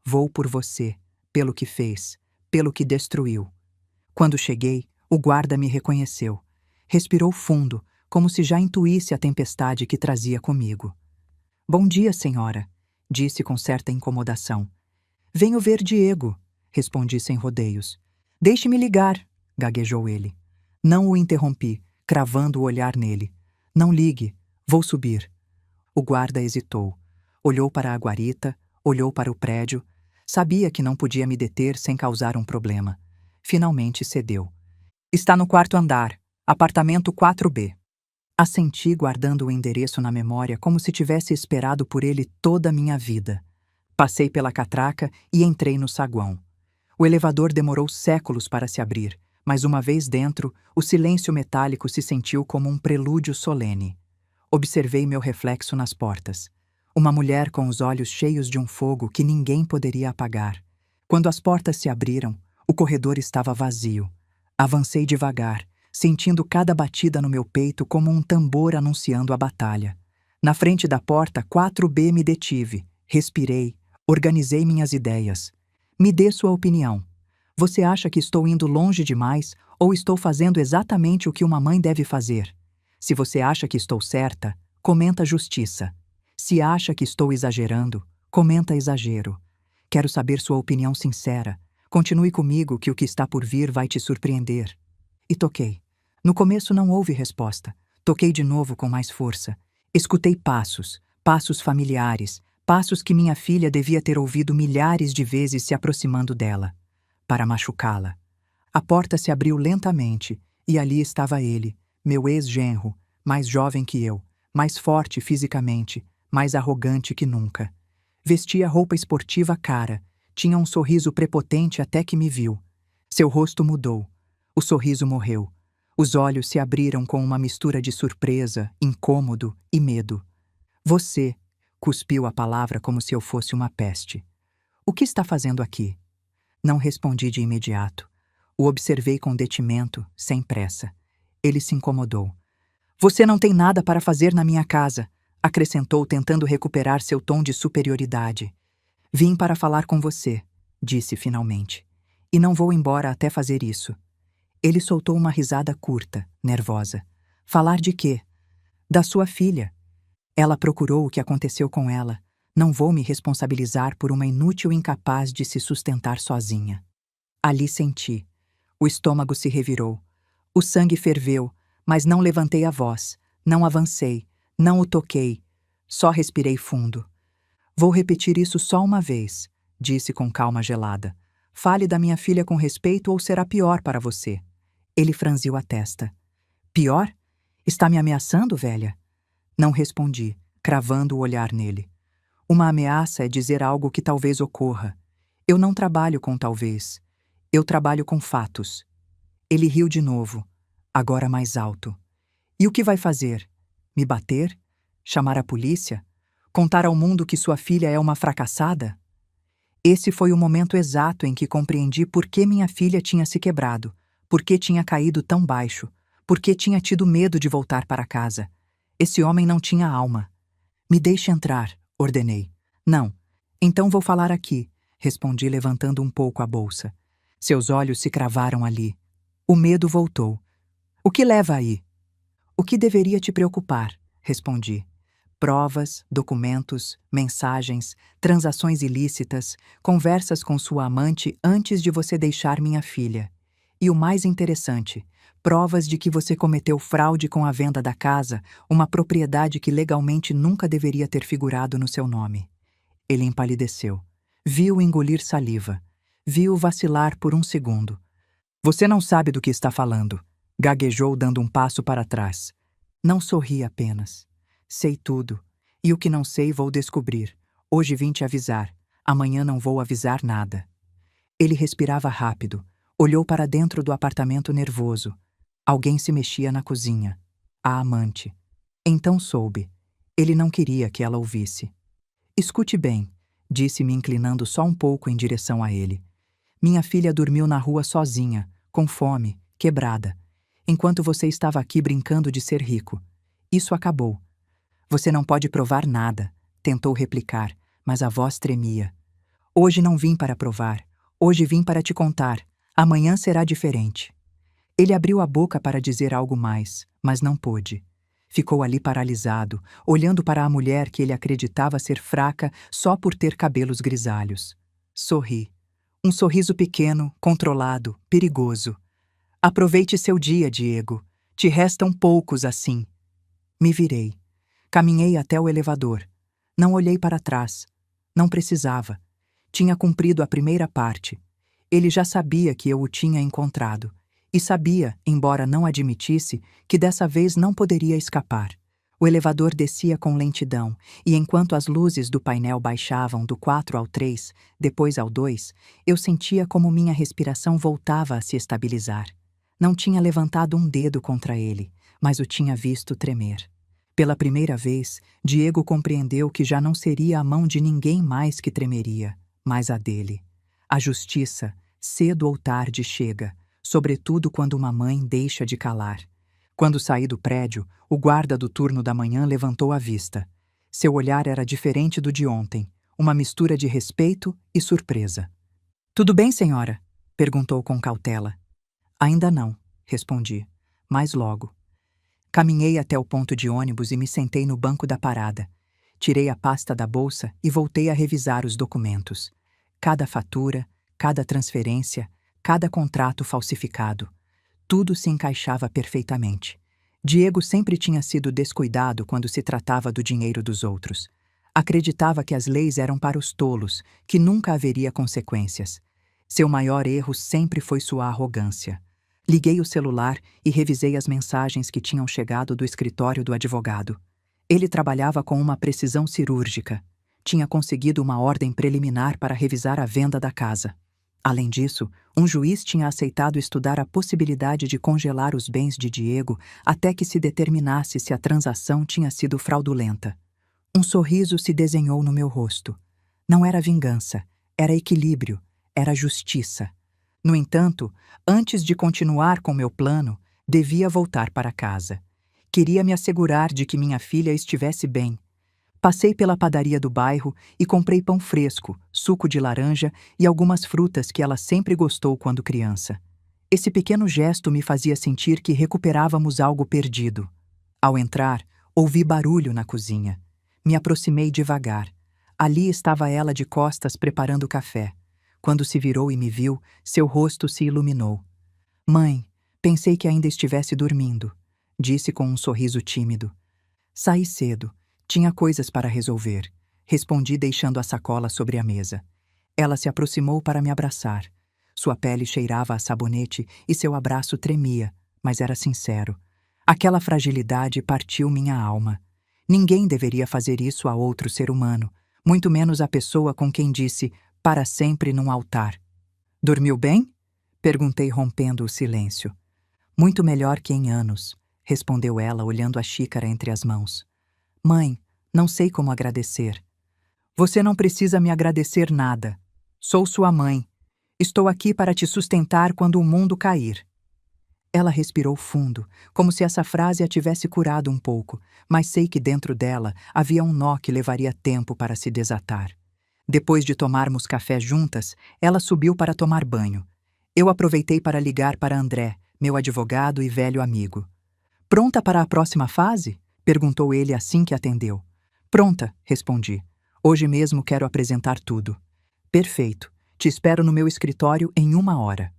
Speaker 1: Vou por você, pelo que fez, pelo que destruiu. Quando cheguei, o guarda me reconheceu. Respirou fundo, como se já intuísse a tempestade que trazia comigo. Bom dia, senhora, disse com certa incomodação. Venho ver Diego, respondi sem rodeios. Deixe-me ligar, gaguejou ele. Não o interrompi, cravando o olhar nele. Não ligue, vou subir. O guarda hesitou. Olhou para a guarita, olhou para o prédio. Sabia que não podia me deter sem causar um problema. Finalmente cedeu. Está no quarto andar, apartamento 4B. Assenti guardando o endereço na memória como se tivesse esperado por ele toda a minha vida. Passei pela catraca e entrei no saguão. O elevador demorou séculos para se abrir, mas uma vez dentro, o silêncio metálico se sentiu como um prelúdio solene. Observei meu reflexo nas portas. Uma mulher com os olhos cheios de um fogo que ninguém poderia apagar. Quando as portas se abriram, o corredor estava vazio. Avancei devagar, sentindo cada batida no meu peito como um tambor anunciando a batalha. Na frente da porta 4B me detive, respirei, organizei minhas ideias. Me dê sua opinião. Você acha que estou indo longe demais ou estou fazendo exatamente o que uma mãe deve fazer? Se você acha que estou certa, comenta justiça. Se acha que estou exagerando, comenta exagero. Quero saber sua opinião sincera. Continue comigo que o que está por vir vai te surpreender. E toquei. No começo não houve resposta. Toquei de novo com mais força. Escutei passos, passos familiares, passos que minha filha devia ter ouvido milhares de vezes se aproximando dela. para machucá-la. A porta se abriu lentamente e ali estava ele, meu ex-genro, mais jovem que eu, mais forte fisicamente, mais arrogante que nunca. Vestia roupa esportiva cara, tinha um sorriso prepotente até que me viu. Seu rosto mudou. O sorriso morreu. Os olhos se abriram com uma mistura de surpresa, incômodo e medo. Você, cuspiu a palavra como se eu fosse uma peste. O que está fazendo aqui? Não respondi de imediato. O observei com detimento, sem pressa. Ele se incomodou. Você não tem nada para fazer na minha casa, acrescentou tentando recuperar seu tom de superioridade. Vim para falar com você, disse finalmente. E não vou embora até fazer isso. Ele soltou uma risada curta, nervosa. Falar de quê? Da sua filha. Ela procurou o que aconteceu com ela. Não vou me responsabilizar por uma inútil incapaz de se sustentar sozinha. Ali senti. O estômago se revirou. O sangue ferveu, mas não levantei a voz, não avancei, não o toquei. Só respirei fundo. Vou repetir isso só uma vez, disse com calma gelada. Fale da minha filha com respeito ou será pior para você. Ele franziu a testa. Pior? Está me ameaçando, velha? Não respondi, cravando o olhar nele. Uma ameaça é dizer algo que talvez ocorra. Eu não trabalho com talvez. Eu trabalho com fatos. Ele riu de novo, agora mais alto. E o que vai fazer? Me bater? Chamar a polícia? Contar ao mundo que sua filha é uma fracassada? Esse foi o momento exato em que compreendi por que minha filha tinha se quebrado, por que tinha caído tão baixo, por que tinha tido medo de voltar para casa. Esse homem não tinha alma. Me deixe entrar, ordenei. Não. Então vou falar aqui, respondi levantando um pouco a bolsa. Seus olhos se cravaram ali. O medo voltou. O que leva aí? O que deveria te preocupar? Respondi. Provas, documentos, mensagens, transações ilícitas, conversas com sua amante antes de você deixar minha filha. E o mais interessante, provas de que você cometeu fraude com a venda da casa, uma propriedade que legalmente nunca deveria ter figurado no seu nome. Ele empalideceu. Vi-o engolir saliva. Vi-o vacilar por um segundo. Você não sabe do que está falando, gaguejou dando um passo para trás. Não sorri apenas. Sei tudo. E o que não sei vou descobrir. Hoje vim te avisar. Amanhã não vou avisar nada. Ele respirava rápido. Olhou para dentro do apartamento nervoso. Alguém se mexia na cozinha. A amante. Então soube. Ele não queria que ela ouvisse. Escute bem, disse me inclinando só um pouco em direção a ele. Minha filha dormiu na rua sozinha, com fome, quebrada, enquanto você estava aqui brincando de ser rico. Isso acabou. Você não pode provar nada, tentou replicar, mas a voz tremia. Hoje não vim para provar. Hoje vim para te contar. Amanhã será diferente. Ele abriu a boca para dizer algo mais, mas não pôde. Ficou ali paralisado, olhando para a mulher que ele acreditava ser fraca só por ter cabelos grisalhos. Sorri. Um sorriso pequeno, controlado, perigoso. Aproveite seu dia, Diego. Te restam poucos assim. Me virei. Caminhei até o elevador. Não olhei para trás. Não precisava. Tinha cumprido a primeira parte. Ele já sabia que eu o tinha encontrado. E sabia, embora não admitisse, que dessa vez não poderia escapar. O elevador descia com lentidão, e enquanto as luzes do painel baixavam do 4 ao 3, depois ao 2, eu sentia como minha respiração voltava a se estabilizar. Não tinha levantado um dedo contra ele, mas o tinha visto tremer. Pela primeira vez, Diego compreendeu que já não seria a mão de ninguém mais que tremeria, mas a dele. A justiça, cedo ou tarde, chega, sobretudo quando uma mãe deixa de calar. Quando saí do prédio, o guarda do turno da manhã levantou a vista. Seu olhar era diferente do de ontem, uma mistura de respeito e surpresa. Tudo bem, senhora? Perguntou com cautela. Ainda não, respondi, mas logo. Caminhei até o ponto de ônibus e me sentei no banco da parada. Tirei a pasta da bolsa e voltei a revisar os documentos. Cada fatura, cada transferência, cada contrato falsificado. Tudo se encaixava perfeitamente. Diego sempre tinha sido descuidado quando se tratava do dinheiro dos outros. Acreditava que as leis eram para os tolos, que nunca haveria consequências. Seu maior erro sempre foi sua arrogância. Liguei o celular e revisei as mensagens que tinham chegado do escritório do advogado. Ele trabalhava com uma precisão cirúrgica. Tinha conseguido uma ordem preliminar para revisar a venda da casa. Além disso, um juiz tinha aceitado estudar a possibilidade de congelar os bens de Diego até que se determinasse se a transação tinha sido fraudulenta. Um sorriso se desenhou no meu rosto. Não era vingança, era equilíbrio, era justiça. No entanto, antes de continuar com meu plano, devia voltar para casa. Queria me assegurar de que minha filha estivesse bem. Passei pela padaria do bairro e comprei pão fresco, suco de laranja e algumas frutas que ela sempre gostou quando criança. Esse pequeno gesto me fazia sentir que recuperávamos algo perdido. Ao entrar, ouvi barulho na cozinha. Me aproximei devagar. Ali estava ela de costas preparando café. Quando se virou e me viu, seu rosto se iluminou. "Mãe, pensei que ainda estivesse dormindo", disse com um sorriso tímido. "Saí cedo. Tinha coisas para resolver", respondi deixando a sacola sobre a mesa. Ela se aproximou para me abraçar. Sua pele cheirava a sabonete e seu abraço tremia, mas era sincero. Aquela fragilidade partiu minha alma. Ninguém deveria fazer isso a outro ser humano, muito menos a pessoa com quem disse "para sempre" num altar. "Dormiu bem?" perguntei rompendo o silêncio. "Muito melhor que em anos", respondeu ela olhando a xícara entre as mãos. "Mãe, não sei como agradecer." "Você não precisa me agradecer nada. Sou sua mãe. Estou aqui para te sustentar quando o mundo cair." Ela respirou fundo, como se essa frase a tivesse curado um pouco, mas sei que dentro dela havia um nó que levaria tempo para se desatar. Depois de tomarmos café juntas, ela subiu para tomar banho. Eu aproveitei para ligar para André, meu advogado e velho amigo. "Pronta para a próxima fase?" perguntou ele assim que atendeu. "Pronta", respondi. "Hoje mesmo quero apresentar tudo." "Perfeito. Te espero no meu escritório em 1 hora."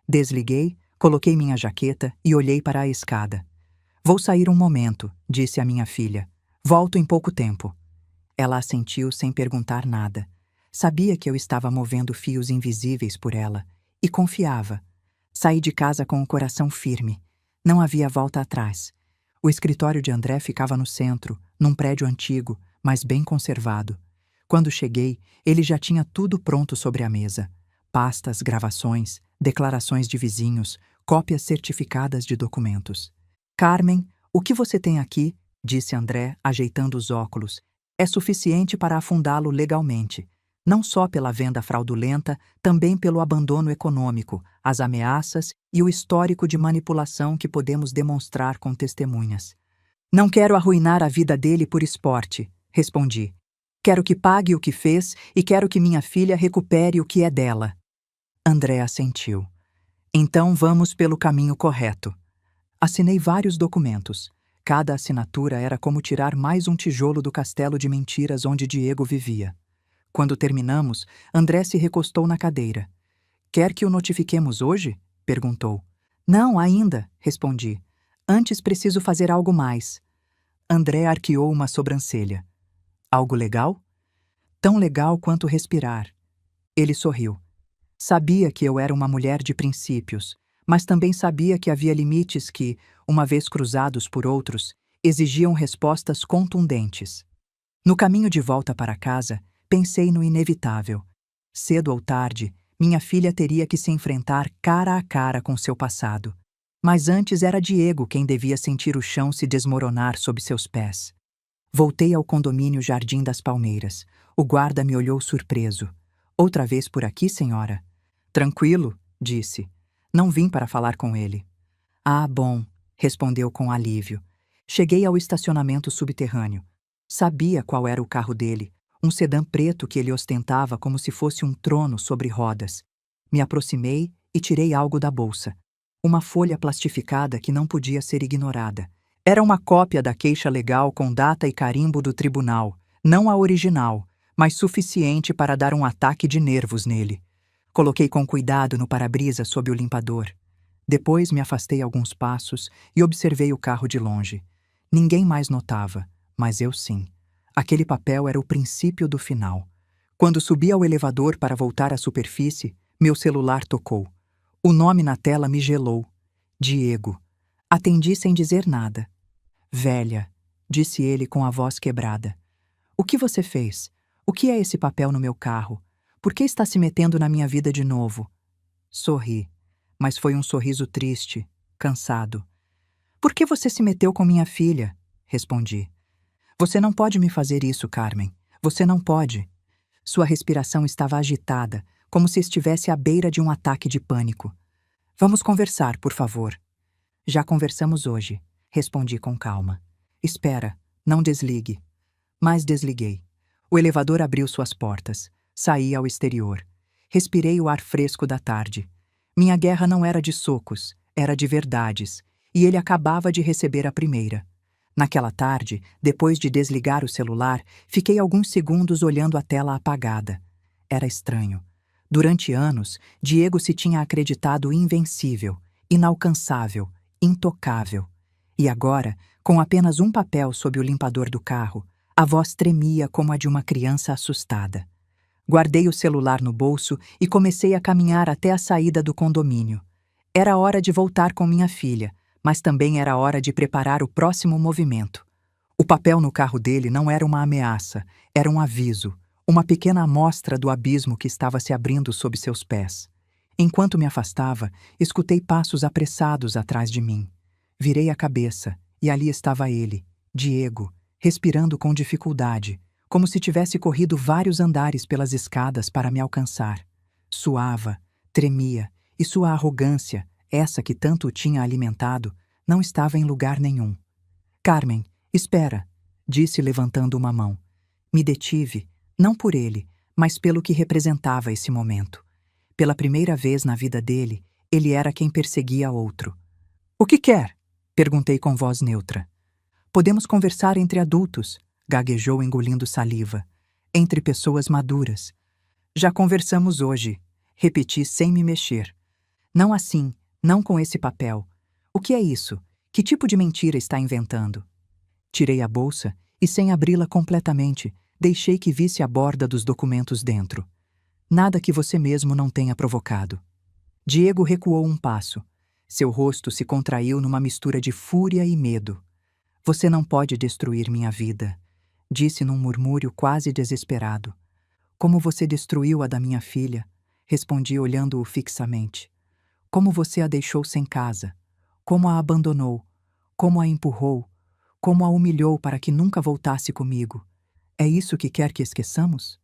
Speaker 1: Desliguei, coloquei minha jaqueta e olhei para a escada. "Vou sair um momento", disse a minha filha. "Volto em pouco tempo." Ela assentiu sem perguntar nada. Sabia que eu estava movendo fios invisíveis por ela e confiava. Saí de casa com o coração firme. Não havia volta atrás. O escritório de André ficava no centro, num prédio antigo, mas bem conservado. Quando cheguei, ele já tinha tudo pronto sobre a mesa. Pastas, gravações, declarações de vizinhos, cópias certificadas de documentos. "Carmen, o que você tem aqui?", disse André, ajeitando os óculos. "É suficiente para afundá-lo legalmente. Não só pela venda fraudulenta, também pelo abandono econômico, as ameaças e o histórico de manipulação que podemos demonstrar com testemunhas." "Não quero arruinar a vida dele por esporte", respondi. "Quero que pague o que fez e quero que minha filha recupere o que é dela." André assentiu. "Então vamos pelo caminho correto." Assinei vários documentos. Cada assinatura era como tirar mais um tijolo do castelo de mentiras onde Diego vivia. Quando terminamos, André se recostou na cadeira. "Quer que o notifiquemos hoje?", perguntou. "Não, ainda", respondi. "Antes preciso fazer algo mais." André arqueou uma sobrancelha. "Algo legal?" "Tão legal quanto respirar." Ele sorriu. Sabia que eu era uma mulher de princípios, mas também sabia que havia limites que, uma vez cruzados por outros, exigiam respostas contundentes. No caminho de volta para casa, pensei no inevitável. Cedo ou tarde, minha filha teria que se enfrentar cara a cara com seu passado. Mas antes era Diego quem devia sentir o chão se desmoronar sob seus pés. Voltei ao condomínio Jardim das Palmeiras. O guarda me olhou surpreso. "Outra vez por aqui, senhora?" "Tranquilo", disse. "Não vim para falar com ele." "Ah, bom", respondeu com alívio. Cheguei ao estacionamento subterrâneo. Sabia qual era o carro dele, um sedã preto que ele ostentava como se fosse um trono sobre rodas. Me aproximei e tirei algo da bolsa. Uma folha plastificada que não podia ser ignorada. Era uma cópia da queixa legal com data e carimbo do tribunal, não a original, mas suficiente para dar um ataque de nervos nele. Coloquei com cuidado no para-brisa sob o limpador. Depois me afastei alguns passos e observei o carro de longe. Ninguém mais notava, mas eu sim. Aquele papel era o princípio do final. Quando subi ao elevador para voltar à superfície, Meu celular tocou. O nome na tela me gelou. Diego. Atendi sem dizer nada. Velha, disse ele com a voz quebrada. O que você fez? O que é esse papel no meu carro? Por que está se metendo na minha vida de novo? Sorri, mas foi um sorriso triste, cansado. Por que você se meteu com minha filha? Respondi. Você não pode me fazer isso, Carmen. Você não pode. Sua respiração estava agitada, como se estivesse à beira de um ataque de pânico. Vamos conversar, por favor. Já conversamos hoje, respondi com calma. Espera, não desligue. Mas desliguei. O elevador abriu suas portas. Saí ao exterior. Respirei o ar fresco da tarde. Minha guerra não era de socos, era de verdades, e ele acabava de receber a primeira. Naquela tarde, depois de desligar o celular, fiquei alguns segundos olhando a tela apagada. Era estranho. Durante anos, Diego se tinha acreditado invencível, inalcançável, intocável. E agora, com apenas um papel sob o limpador do carro, a voz tremia como a de uma criança assustada. Guardei o celular no bolso e comecei a caminhar até a saída do condomínio. Era hora de voltar com minha filha, mas também era hora de preparar o próximo movimento. O papel no carro dele não era uma ameaça, era um aviso, uma pequena amostra do abismo que estava se abrindo sob seus pés. Enquanto me afastava, escutei passos apressados atrás de mim. Virei a cabeça, e ali estava ele, Diego, respirando com dificuldade, como se tivesse corrido vários andares pelas escadas para me alcançar. Suava, tremia, e sua arrogância, essa que tanto o tinha alimentado, não estava em lugar nenhum. Carmen, espera, disse levantando uma mão. Me detive, não por ele, mas pelo que representava esse momento. Pela primeira vez na vida dele, ele era quem perseguia outro. O que quer? Perguntei com voz neutra. Podemos conversar entre adultos, gaguejou engolindo saliva. Entre pessoas maduras. Já conversamos hoje, repeti sem me mexer. Não assim, não com esse papel. O que é isso? Que tipo de mentira está inventando? Tirei a bolsa e, sem abri-la completamente, deixei que visse a borda dos documentos dentro. Nada que você mesmo não tenha provocado. Diego recuou um passo. Seu rosto se contraiu numa mistura de fúria e medo. Você não pode destruir minha vida, disse num murmúrio quase desesperado. Como você destruiu a da minha filha? Respondi olhando-o fixamente. Como você a deixou sem casa? Como a abandonou? Como a empurrou? Como a humilhou para que nunca voltasse comigo? É isso que quer que esqueçamos?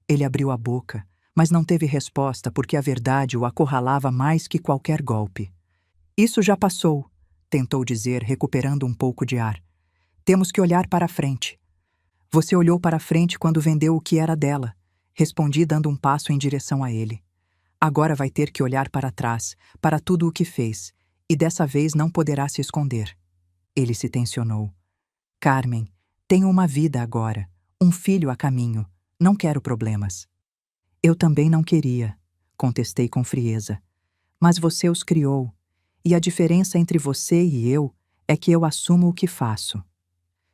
Speaker 1: Ele abriu a boca, mas não teve resposta porque a verdade o acurralava mais que qualquer golpe. Isso já passou, tentou dizer, recuperando um pouco de ar. Temos que olhar para a frente. Você olhou para a frente quando vendeu o que era dela, respondi dando um passo em direção a ele. Agora vai ter que olhar para trás, para tudo o que fez, e dessa vez não poderá se esconder. Ele se tensionou. Carmen, tenho uma vida agora, um filho a caminho, não quero problemas. Eu também não queria, contestei com frieza. Mas você os criou, e a diferença entre você e eu é que eu assumo o que faço.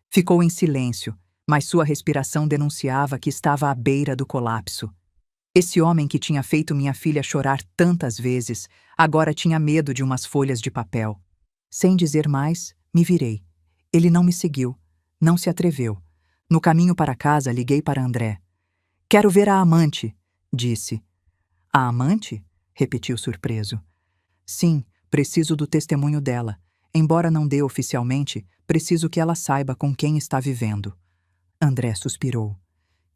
Speaker 1: Ficou em silêncio, mas sua respiração denunciava que estava à beira do colapso. Esse homem que tinha feito minha filha chorar tantas vezes, agora tinha medo de umas folhas de papel. Sem dizer mais, me virei. Ele não me seguiu, não se atreveu. No caminho para casa, liguei para André. Quero ver a amante, disse. A amante? Repetiu surpreso. Sim, preciso do testemunho dela. Embora não dê oficialmente, preciso que ela saiba com quem está vivendo. André suspirou.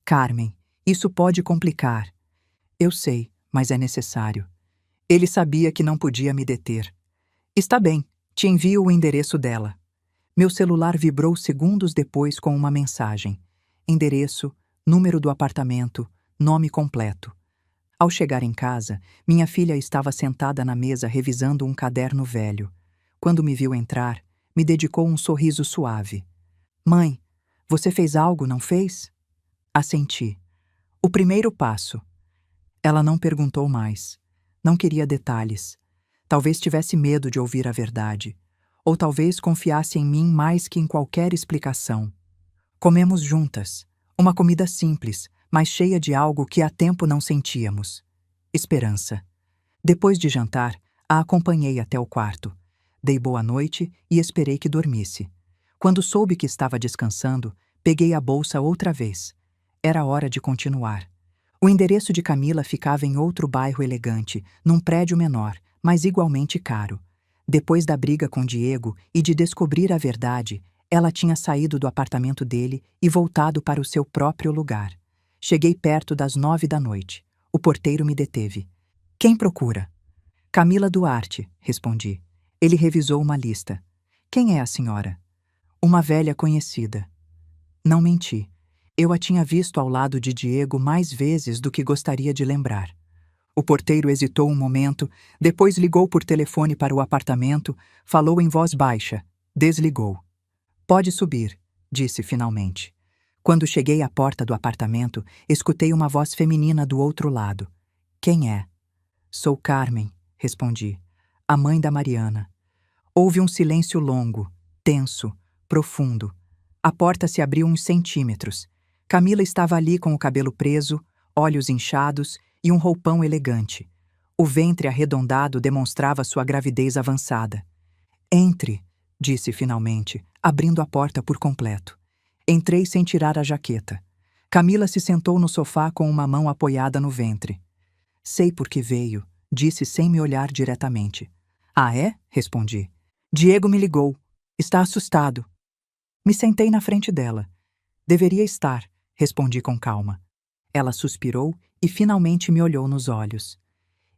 Speaker 1: Carmen, isso pode complicar. Eu sei, mas é necessário. Ele sabia que não podia me deter. Está bem, te envio o endereço dela. Meu celular vibrou segundos depois com uma mensagem. Endereço, número do apartamento, nome completo. Ao chegar em casa, minha filha estava sentada na mesa revisando um caderno velho. Quando me viu entrar, me dedicou um sorriso suave. Mãe, você fez algo, não fez? Assenti. O primeiro passo. Ela não perguntou mais. Não queria detalhes. Talvez tivesse medo de ouvir a verdade. Ou talvez confiasse em mim mais que em qualquer explicação. Comemos juntas. Uma comida simples, mas cheia de algo que há tempo não sentíamos. Esperança. Depois de jantar, a acompanhei até o quarto. Dei boa noite e esperei que dormisse. Quando soube que estava descansando, peguei a bolsa outra vez. Era hora de continuar. O endereço de Camila ficava em outro bairro elegante, num prédio menor, mas igualmente caro. Depois da briga com Diego e de descobrir a verdade, ela tinha saído do apartamento dele e voltado para o seu próprio lugar. Cheguei perto das 9 da noite. O porteiro me deteve. Quem procura? Camila Duarte, respondi. Ele revisou uma lista. Quem é a senhora? Uma velha conhecida. Não menti. Eu a tinha visto ao lado de Diego mais vezes do que gostaria de lembrar. O porteiro hesitou um momento, depois ligou por telefone para o apartamento, falou em voz baixa, desligou. Pode subir, disse finalmente. Quando cheguei à porta do apartamento, escutei uma voz feminina do outro lado. Quem é? Sou Carmen, respondi. A mãe da Mariana. Houve um silêncio longo, tenso, profundo. A porta se abriu uns centímetros. Camila estava ali com o cabelo preso, olhos inchados e um roupão elegante. O ventre arredondado demonstrava sua gravidez avançada. Entre, disse finalmente, abrindo a porta por completo. Entrei sem tirar a jaqueta. Camila se sentou no sofá com uma mão apoiada no ventre. Sei por que veio, disse sem me olhar diretamente. Ah, é? Respondi. Diego me ligou. Está assustado. Me sentei na frente dela. Deveria estar, respondi com calma. Ela suspirou e finalmente me olhou nos olhos.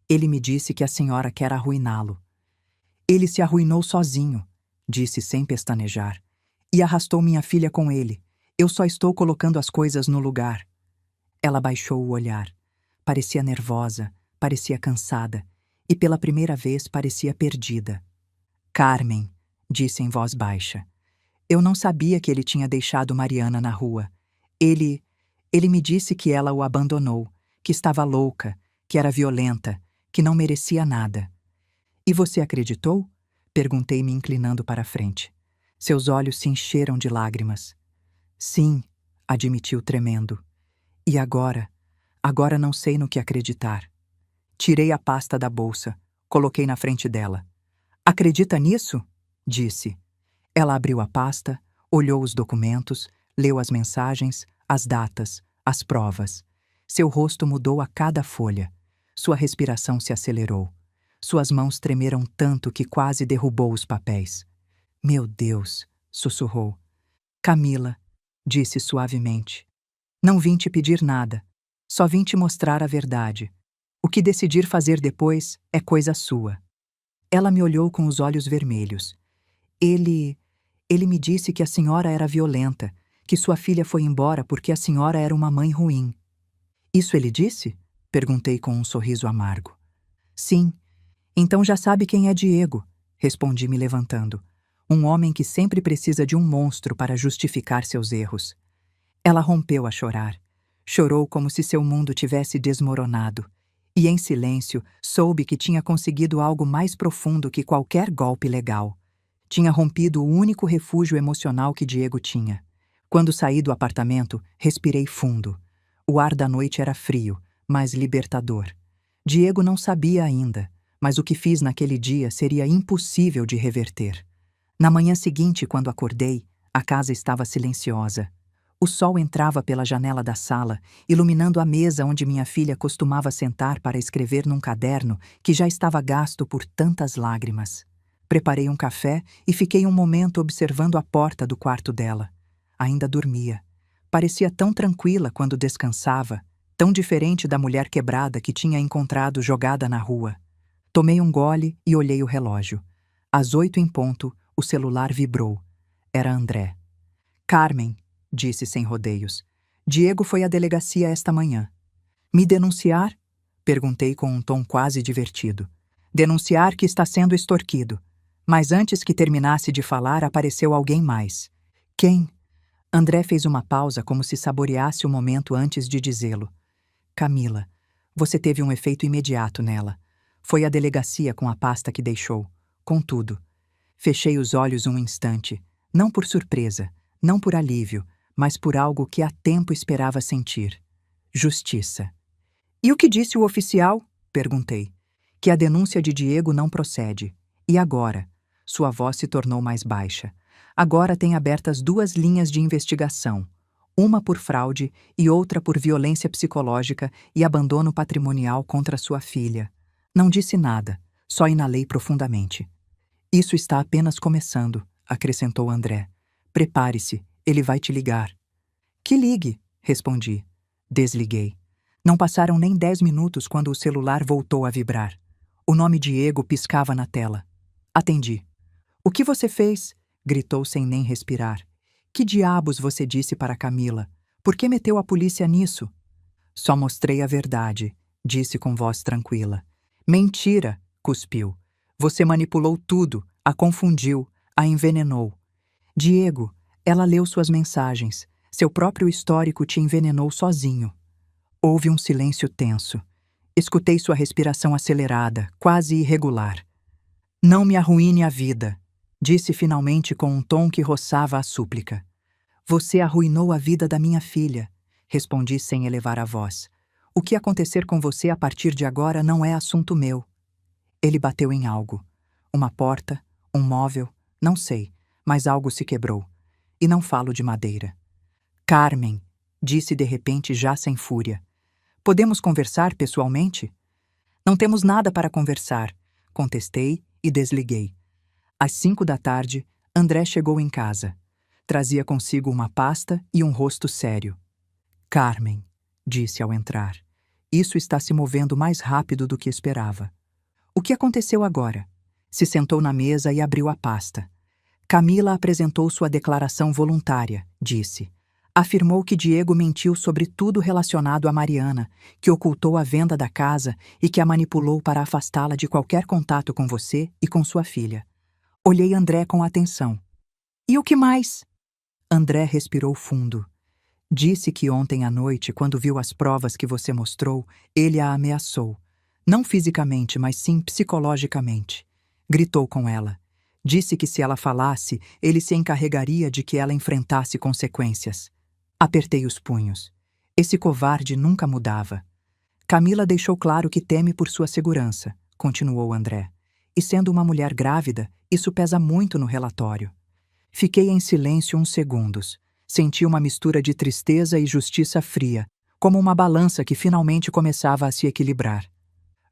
Speaker 1: Ele me disse que a senhora quer arruiná-lo. Ele se arruinou sozinho, disse sem pestanejar, e arrastou minha filha com ele. Eu só estou colocando as coisas no lugar. Ela baixou o olhar. Parecia nervosa, parecia cansada, e pela primeira vez parecia perdida. Carmen, disse em voz baixa. Eu não sabia que ele tinha deixado Mariana na rua. Ele me disse que ela o abandonou, que estava louca, que era violenta, que não merecia nada. E você acreditou? Perguntei, me inclinando para a frente. Seus olhos se encheram de lágrimas. Sim, admitiu tremendo. E agora? Agora não sei no que acreditar. Tirei a pasta da bolsa, coloquei na frente dela. Acredita nisso? Disse. Ela abriu a pasta, olhou os documentos, leu as mensagens, as datas, as provas. Seu rosto mudou a cada folha. Sua respiração se acelerou. Suas mãos tremeram tanto que quase derrubou os papéis. Meu Deus, sussurrou. Camila, disse suavemente. Não vim te pedir nada. Só vim te mostrar a verdade. O que decidir fazer depois é coisa sua. Ela me olhou com os olhos vermelhos. Ele me disse que a senhora era violenta, que sua filha foi embora porque a senhora era uma mãe ruim. Isso ele disse? Perguntei com um sorriso amargo. Sim. Então já sabe quem é Diego, respondi me levantando. Um homem que sempre precisa de um monstro para justificar seus erros. Ela rompeu a chorar. Chorou como se seu mundo tivesse desmoronado. E em silêncio, soube que tinha conseguido algo mais profundo que qualquer golpe legal. Tinha rompido o único refúgio emocional que Diego tinha. Quando saí do apartamento, respirei fundo. O ar da noite era frio, mas libertador. Diego não sabia ainda, mas o que fiz naquele dia seria impossível de reverter. Na manhã seguinte, quando acordei, a casa estava silenciosa. O sol entrava pela janela da sala, iluminando a mesa onde minha filha costumava sentar para escrever num caderno que já estava gasto por tantas lágrimas. Preparei um café e fiquei um momento observando a porta do quarto dela. Ainda dormia. Parecia tão tranquila quando descansava, tão diferente da mulher quebrada que tinha encontrado jogada na rua. Tomei um gole e olhei o relógio. Às 8 em ponto, o celular vibrou. Era André. Carmen, disse sem rodeios. Diego foi à delegacia esta manhã. Me denunciar? Perguntei com um tom quase divertido. Denunciar que está sendo extorquido. Mas antes que terminasse de falar, apareceu alguém mais. Quem? André fez uma pausa como se saboreasse o momento antes de dizê-lo. Camila, você teve um efeito imediato nela. Foi à delegacia com a pasta que deixou. Contudo, fechei os olhos um instante, não por surpresa, não por alívio, mas por algo que há tempo esperava sentir. Justiça. E o que disse o oficial? Perguntei. que a denúncia de Diego não procede. E agora? Sua voz se tornou mais baixa. Agora tem abertas 2 linhas de investigação. Uma por fraude e outra por violência psicológica e abandono patrimonial contra sua filha. Não disse nada, só inalei profundamente. Isso está apenas começando, acrescentou André. Prepare-se, ele vai te ligar. Que ligue, respondi. Desliguei. Não passaram nem 10 minutos quando o celular voltou a vibrar. O nome Diego piscava na tela. Atendi. O que você fez? Gritou sem nem respirar. Que diabos você disse para Camila? Por que meteu a polícia nisso? Só mostrei a verdade, disse com voz tranquila. Mentira, cuspiu. Você manipulou tudo, a confundiu, a envenenou. Diego, ela leu suas mensagens. Seu próprio histórico te envenenou sozinho. Houve um silêncio tenso. Escutei sua respiração acelerada, quase irregular. Não me arruine a vida, disse finalmente com um tom que roçava a súplica. Você arruinou a vida da minha filha, respondi sem elevar a voz. O que acontecer com você a partir de agora não é assunto meu. Ele bateu em algo. Uma porta, um móvel, não sei, mas algo se quebrou. E não falo de madeira. Carmen, disse de repente já sem fúria. Podemos conversar pessoalmente? Não temos nada para conversar, contestei e desliguei. Às 5 da tarde, André chegou em casa. Trazia consigo uma pasta e um rosto sério. Carmen, disse ao entrar, isso está se movendo mais rápido do que esperava. O que aconteceu agora? Se sentou na mesa e abriu a pasta. Camila apresentou sua declaração voluntária, disse. Afirmou que Diego mentiu sobre tudo relacionado a Mariana, que ocultou a venda da casa e que a manipulou para afastá-la de qualquer contato com você e com sua filha. Olhei André com atenção. E o que mais? André respirou fundo. Disse que ontem à noite, quando viu as provas que você mostrou, ele a ameaçou. Não fisicamente, mas sim psicologicamente. Gritou com ela. Disse que se ela falasse, ele se encarregaria de que ela enfrentasse consequências. Apertei os punhos. Esse covarde nunca mudava. Camila deixou claro que teme por sua segurança, continuou André. E sendo uma mulher grávida, isso pesa muito no relatório. Fiquei em silêncio uns segundos. Senti uma mistura de tristeza e justiça fria, como uma balança que finalmente começava a se equilibrar.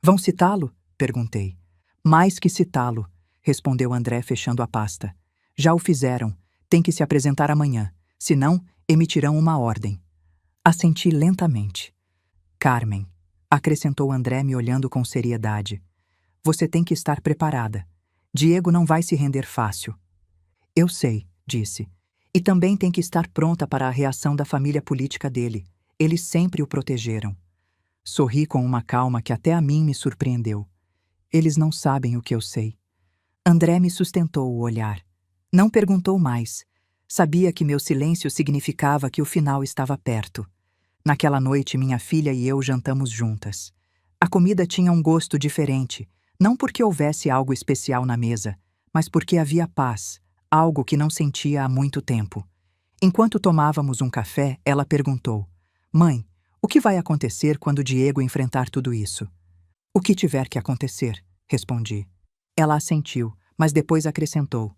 Speaker 1: Vão citá-lo? Perguntei. Mais que citá-lo, respondeu André fechando a pasta. Já o fizeram. Tem que se apresentar amanhã. Senão, emitirão uma ordem. Assenti lentamente. Carmen, acrescentou André me olhando com seriedade. Você tem que estar preparada. Diego não vai se render fácil. Eu sei, disse. E também tem que estar pronta para a reação da família política dele. Eles sempre o protegeram. Sorri com uma calma que até a mim me surpreendeu. Eles não sabem o que eu sei. André me sustentou o olhar. Não perguntou mais. Sabia que meu silêncio significava que o final estava perto. Naquela noite, minha filha e eu jantamos juntas. A comida tinha um gosto diferente, não porque houvesse algo especial na mesa, mas porque havia paz, algo que não sentia há muito tempo. Enquanto tomávamos um café, ela perguntou: Mãe, o que vai acontecer quando Diego enfrentar tudo isso? O que tiver que acontecer, respondi. Ela assentiu, mas depois acrescentou: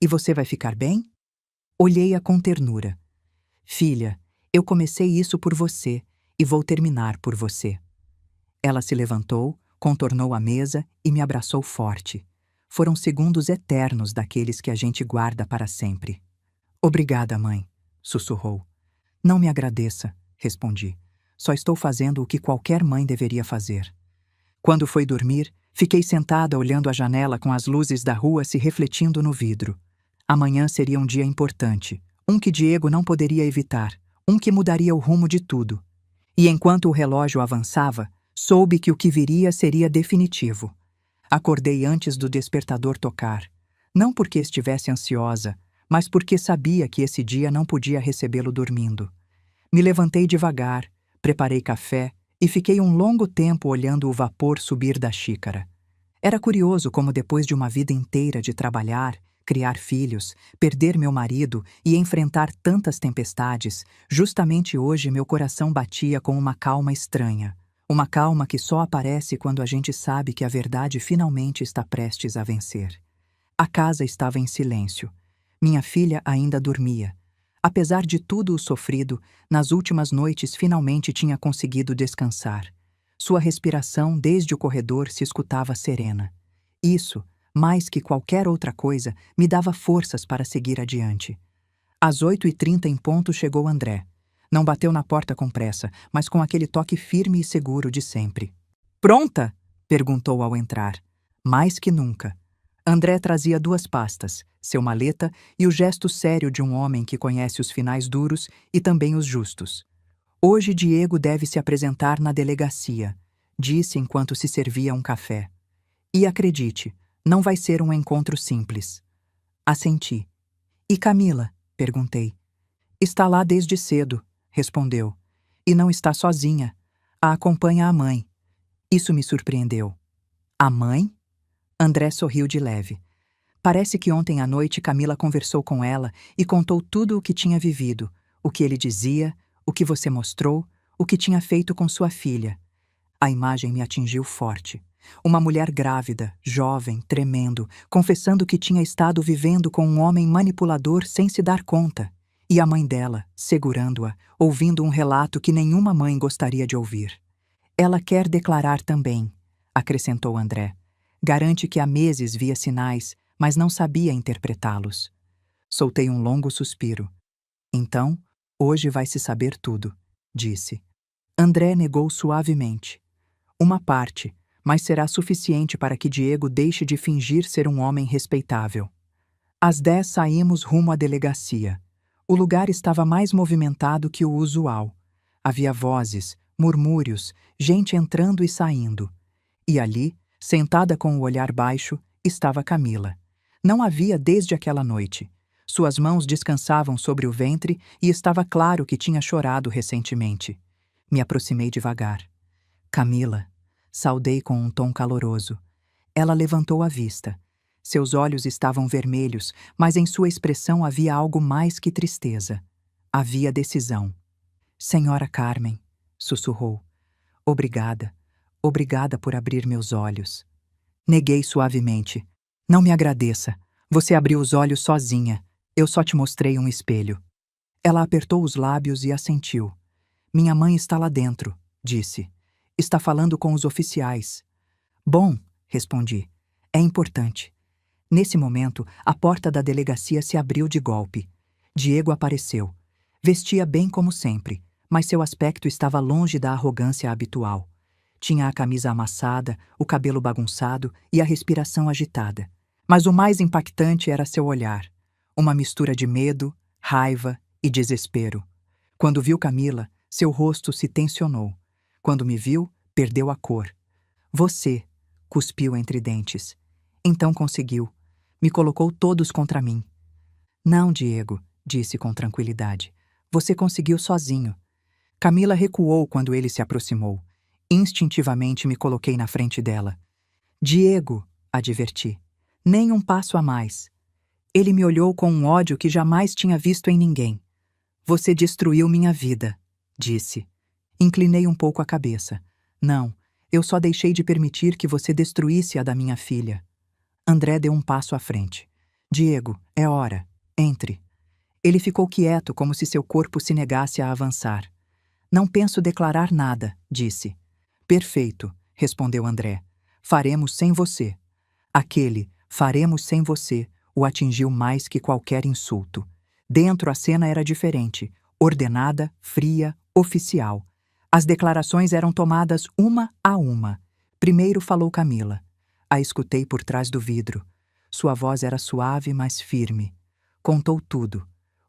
Speaker 1: E você vai ficar bem? Olhei-a com ternura. Filha, eu comecei isso por você e vou terminar por você. Ela se levantou, contornou a mesa e me abraçou forte. Foram segundos eternos daqueles que a gente guarda para sempre. Obrigada, mãe, sussurrou. Não me agradeça, respondi. Só estou fazendo o que qualquer mãe deveria fazer. Quando foi dormir, fiquei sentada olhando a janela com as luzes da rua se refletindo no vidro. Amanhã seria um dia importante, um que Diego não poderia evitar, um que mudaria o rumo de tudo. E enquanto o relógio avançava, soube que o que viria seria definitivo. Acordei antes do despertador tocar, não porque estivesse ansiosa, mas porque sabia que esse dia não podia recebê-lo dormindo. Me levantei devagar, preparei café e fiquei um longo tempo olhando o vapor subir da xícara. Era curioso como depois de uma vida inteira de trabalhar, criar filhos, perder meu marido e enfrentar tantas tempestades, justamente hoje meu coração batia com uma calma estranha, Uma calma que só aparece quando a gente sabe que a verdade finalmente está prestes a vencer. A casa estava em silêncio. Minha filha ainda dormia. Apesar de tudo o sofrido, nas últimas noites finalmente tinha conseguido descansar. Sua respiração desde o corredor se escutava serena. Isso, mais que qualquer outra coisa, me dava forças para seguir adiante. Às 8h30 em ponto chegou André. Não bateu na porta com pressa, mas com aquele toque firme e seguro de sempre. "Pronta?" perguntou ao entrar. Mais que nunca. André trazia 2 pastas, seu maleta e o gesto sério de um homem que conhece os finais duros e também os justos. "Hoje Diego deve se apresentar na delegacia", disse enquanto se servia um café. "E acredite, não vai ser um encontro simples." Assenti. "E Camila?" perguntei. "Está lá desde cedo", respondeu. "E não está sozinha. A acompanha a mãe." Isso me surpreendeu. "A mãe?" André sorriu de leve. "Parece que ontem à noite Camila conversou com ela e contou tudo o que tinha vivido, o que ele dizia, o que você mostrou, o que tinha feito com sua filha." A imagem me atingiu forte. Uma mulher grávida, jovem, tremendo, confessando que tinha estado vivendo com um homem manipulador sem se dar conta. E a mãe dela, segurando-a, ouvindo um relato que nenhuma mãe gostaria de ouvir. "Ela quer declarar também", acrescentou André. "Garante que há meses via sinais, mas não sabia interpretá-los." Soltei um longo suspiro. "Então, hoje vai se saber tudo", disse. André negou suavemente. "Uma parte, mas será suficiente para que Diego deixe de fingir ser um homem respeitável." Às 10 saímos rumo à delegacia. O lugar estava mais movimentado que o usual. Havia vozes, murmúrios, gente entrando e saindo. E ali, sentada com o olhar baixo, estava Camila. Não a via desde aquela noite. Suas mãos descansavam sobre o ventre e estava claro que tinha chorado recentemente. Me aproximei devagar. "Camila", saudei com um tom caloroso. Ela levantou a vista. Seus olhos estavam vermelhos, mas em sua expressão havia algo mais que tristeza. Havia decisão. "Senhora Carmen", sussurrou. "Obrigada. Obrigada por abrir meus olhos." Neguei suavemente. "Não me agradeça. Você abriu os olhos sozinha. Eu só te mostrei um espelho." Ela apertou os lábios e assentiu. "Minha mãe está lá dentro", disse. "Está falando com os oficiais." "Bom", respondi. "É importante." Nesse momento, a porta da delegacia se abriu de golpe. Diego apareceu. Vestia bem como sempre, mas seu aspecto estava longe da arrogância habitual. Tinha a camisa amassada, o cabelo bagunçado e a respiração agitada. Mas o mais impactante era seu olhar. Uma mistura de medo, raiva e desespero. Quando viu Camila, seu rosto se tensionou. Quando me viu, perdeu a cor. "Você", cuspiu entre dentes. Então conseguiu. Me colocou todos contra mim. "Não, Diego", disse com tranquilidade. "Você conseguiu sozinho." Camila recuou quando ele se aproximou. Instintivamente me coloquei na frente dela. "Diego", adverti. "Nem um passo a mais." Ele me olhou com um ódio que jamais tinha visto em ninguém. "Você destruiu minha vida", disse. Inclinei um pouco a cabeça. "Não, eu só deixei de permitir que você destruísse a da minha filha." André deu um passo à frente. "Diego, é hora. Entre." Ele ficou quieto, como se seu corpo se negasse a avançar. "Não penso declarar nada", disse. "Perfeito", respondeu André. "Faremos sem você." Aquele "faremos sem você" o atingiu mais que qualquer insulto. Dentro a cena era diferente, ordenada, fria, oficial. As declarações eram tomadas uma a uma. Primeiro falou Camila. A escutei por trás do vidro. Sua voz era suave, mas firme. Contou tudo.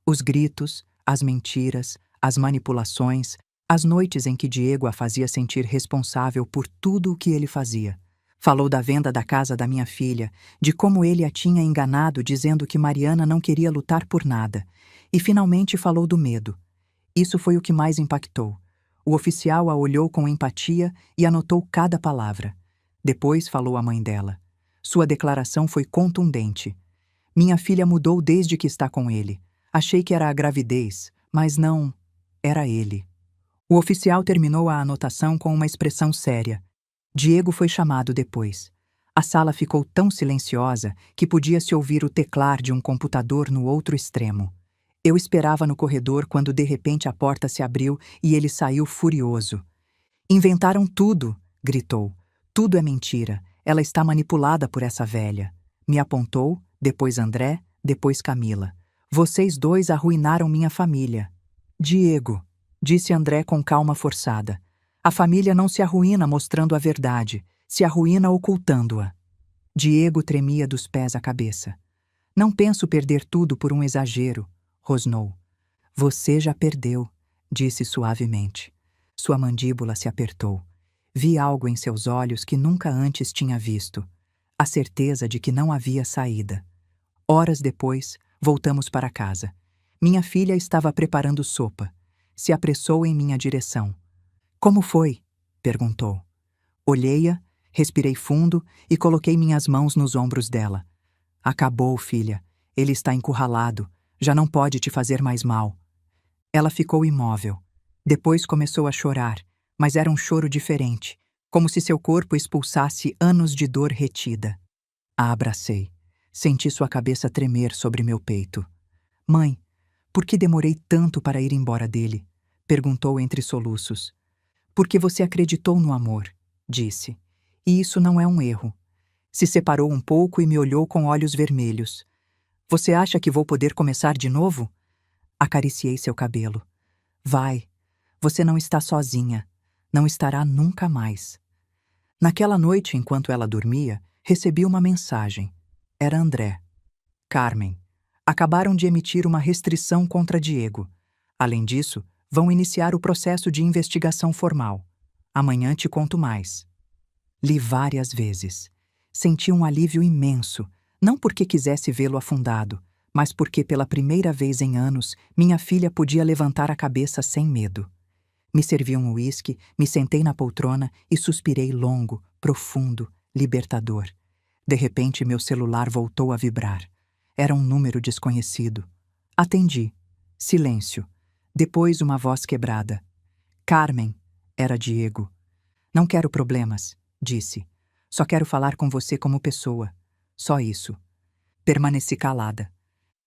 Speaker 1: Os gritos, as mentiras, as manipulações, as noites em que Diego a fazia sentir responsável por tudo o que ele fazia. Falou da venda da casa da minha filha, de como ele a tinha enganado dizendo que Mariana não queria lutar por nada. E finalmente falou do medo. Isso foi o que mais impactou. O oficial a olhou com empatia e anotou cada palavra. Depois falou à mãe dela. Sua declaração foi contundente. "Minha filha mudou desde que está com ele. Achei que era a gravidez, mas não, era ele." O oficial terminou a anotação com uma expressão séria. Diego foi chamado depois. A sala ficou tão silenciosa que podia-se ouvir o teclar de um computador no outro extremo. Eu esperava no corredor quando de repente a porta se abriu e ele saiu furioso. "Inventaram tudo!" gritou. "Tudo é mentira. Ela está manipulada por essa velha." Me apontou, depois André, depois Camila. "Vocês dois arruinaram minha família." "Diego", disse André com calma forçada. "A família não se arruína mostrando a verdade, se arruína ocultando-a." Diego tremia dos pés à cabeça. "Não penso perder tudo por um exagero", rosnou. "Você já perdeu", disse suavemente. Sua mandíbula se apertou. Vi algo em seus olhos que nunca antes tinha visto. A certeza de que não havia saída. Horas depois, voltamos para casa. Minha filha estava preparando sopa. Se apressou em minha direção. "Como foi?" perguntou. Olhei-a, respirei fundo e coloquei minhas mãos nos ombros dela. "Acabou, filha. Ele está encurralado. Já não pode te fazer mais mal." Ela ficou imóvel. Depois começou a chorar, mas era um choro diferente, como se seu corpo expulsasse anos de dor retida. A abracei. Senti sua cabeça tremer sobre meu peito. "Mãe, por que demorei tanto para ir embora dele?" perguntou entre soluços. "Porque você acreditou no amor", disse. "E isso não é um erro." Se separou um pouco e me olhou com olhos vermelhos. "Você acha que vou poder começar de novo?" Acariciei seu cabelo. "Vai. Você não está sozinha. Não estará nunca mais." Naquela noite, enquanto ela dormia, recebi uma mensagem. Era André. "Carmen, acabaram de emitir uma restrição contra Diego. Além disso, vão iniciar o processo de investigação formal. Amanhã te conto mais." Li várias vezes. Senti um alívio imenso, não porque quisesse vê-lo afundado, mas porque pela primeira vez em anos minha filha podia levantar a cabeça sem medo. Me servi um uísque, me sentei na poltrona e suspirei longo, profundo, libertador. De repente meu celular voltou a vibrar. Era um número desconhecido. Atendi. Silêncio. Depois uma voz quebrada. "Carmen", era Diego. "Não quero problemas", disse. "Só quero falar com você como pessoa. Só isso." Permaneci calada.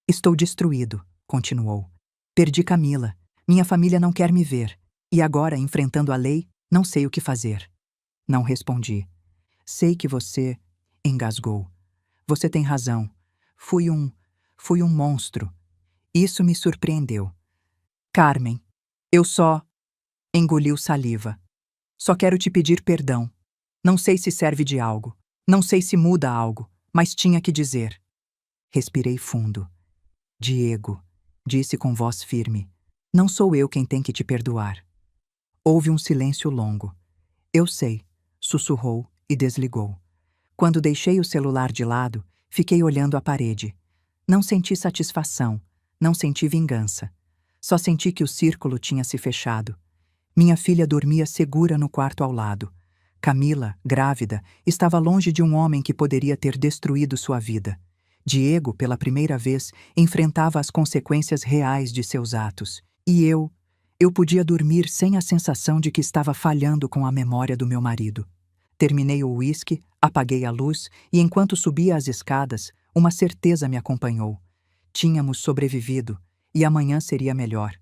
Speaker 1: "Estou destruído", continuou. "Perdi Camila. Minha família não quer me ver. E agora, enfrentando a lei, não sei o que fazer." Não respondi. "Sei que você..." engasgou. "Você tem razão. Fui um monstro." Isso me surpreendeu. "Carmen, eu só..." engoliu saliva. "Só quero te pedir perdão. Não sei se serve de algo. Não sei se muda algo, mas tinha que dizer." Respirei fundo. "Diego", disse com voz firme, "não sou eu quem tem que te perdoar." Houve um silêncio longo. "Eu sei", sussurrou e desligou. Quando deixei o celular de lado, fiquei olhando a parede. Não senti satisfação, não senti vingança. Só senti que o círculo tinha se fechado. Minha filha dormia segura no quarto ao lado. Camila, grávida, estava longe de um homem que poderia ter destruído sua vida. Diego, pela primeira vez, enfrentava as consequências reais de seus atos. E eu podia dormir sem a sensação de que estava falhando com a memória do meu marido. Terminei o uísque, apaguei a luz e, enquanto subia as escadas, uma certeza me acompanhou. Tínhamos sobrevivido e amanhã seria melhor.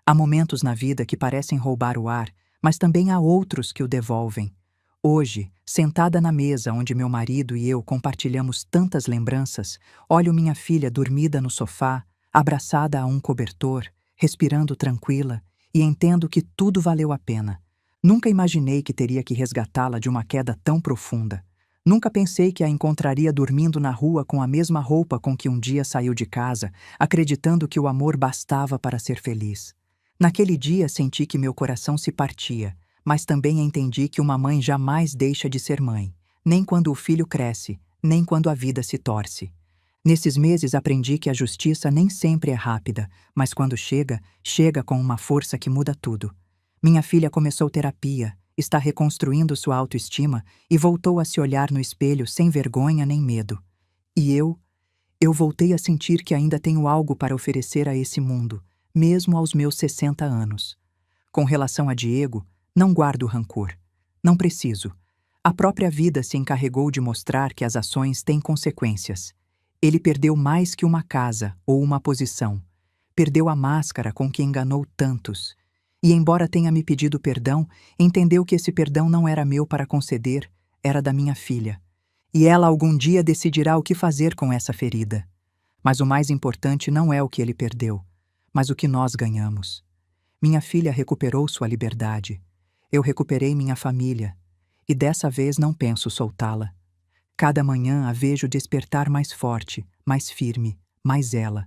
Speaker 1: Há momentos na vida que parecem roubar o ar, mas também há outros que o devolvem. Hoje, sentada na mesa onde meu marido e eu compartilhamos tantas lembranças, olho minha filha dormida no sofá, abraçada a um cobertor, respirando tranquila, e entendo que tudo valeu a pena. Nunca imaginei que teria que resgatá-la de uma queda tão profunda. Nunca pensei que a encontraria dormindo na rua com a mesma roupa com que um dia saiu de casa, acreditando que o amor bastava para ser feliz. Naquele dia senti que meu coração se partia, mas também entendi que uma mãe jamais deixa de ser mãe, nem quando o filho cresce, nem quando a vida se torce. Nesses meses aprendi que a justiça nem sempre é rápida, mas quando chega, chega com uma força que muda tudo. Minha filha começou terapia, está reconstruindo sua autoestima e voltou a se olhar no espelho sem vergonha nem medo. E eu voltei a sentir que ainda tenho algo para oferecer a esse mundo, mesmo aos meus 60 anos. Com relação a Diego, não guardo rancor. Não preciso. A própria vida se encarregou de mostrar que as ações têm consequências. Ele perdeu mais que uma casa ou uma posição. Perdeu a máscara com que enganou tantos. E embora tenha me pedido perdão, entendeu que esse perdão não era meu para conceder, era da minha filha. E ela algum dia decidirá o que fazer com essa ferida. Mas o mais importante não é o que ele perdeu, mas o que nós ganhamos. Minha filha recuperou sua liberdade. Eu recuperei minha família. E dessa vez não penso soltá-la. Cada manhã a vejo despertar mais forte, mais firme, mais ela.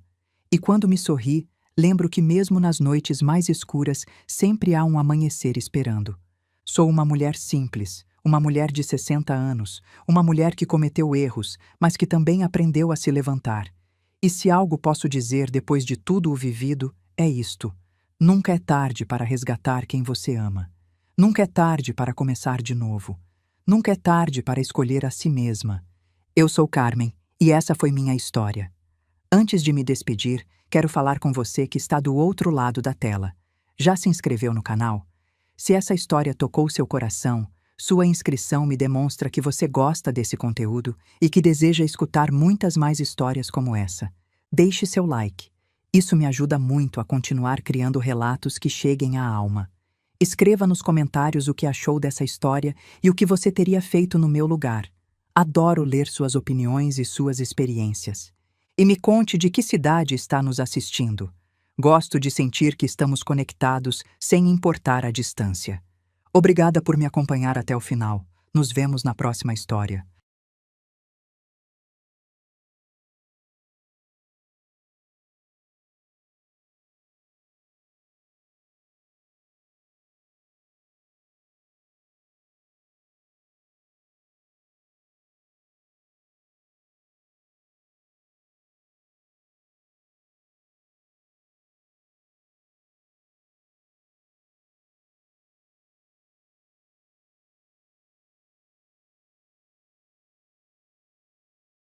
Speaker 1: E quando me sorri, lembro que mesmo nas noites mais escuras sempre há um amanhecer esperando. Sou uma mulher simples, uma mulher de 60 anos, uma mulher que cometeu erros, mas que também aprendeu a se levantar. E se algo posso dizer depois de tudo o vivido, é isto: nunca é tarde para resgatar quem você ama. Nunca é tarde para começar de novo. Nunca é tarde para escolher a si mesma. Eu sou Carmen, e essa foi minha história. Antes de me despedir, quero falar com você que está do outro lado da tela. Já se inscreveu no canal? Se essa história tocou seu coração, sua inscrição me demonstra que você gosta desse conteúdo e que deseja escutar muitas mais histórias como essa. Deixe seu like. Isso me ajuda muito a continuar criando relatos que cheguem à alma. Escreva nos comentários o que achou dessa história e o que você teria feito no meu lugar. Adoro ler suas opiniões e suas experiências. E me conte de que cidade está nos assistindo. Gosto de sentir que estamos conectados sem importar a distância. Obrigada por me acompanhar até o final. Nos vemos na próxima história.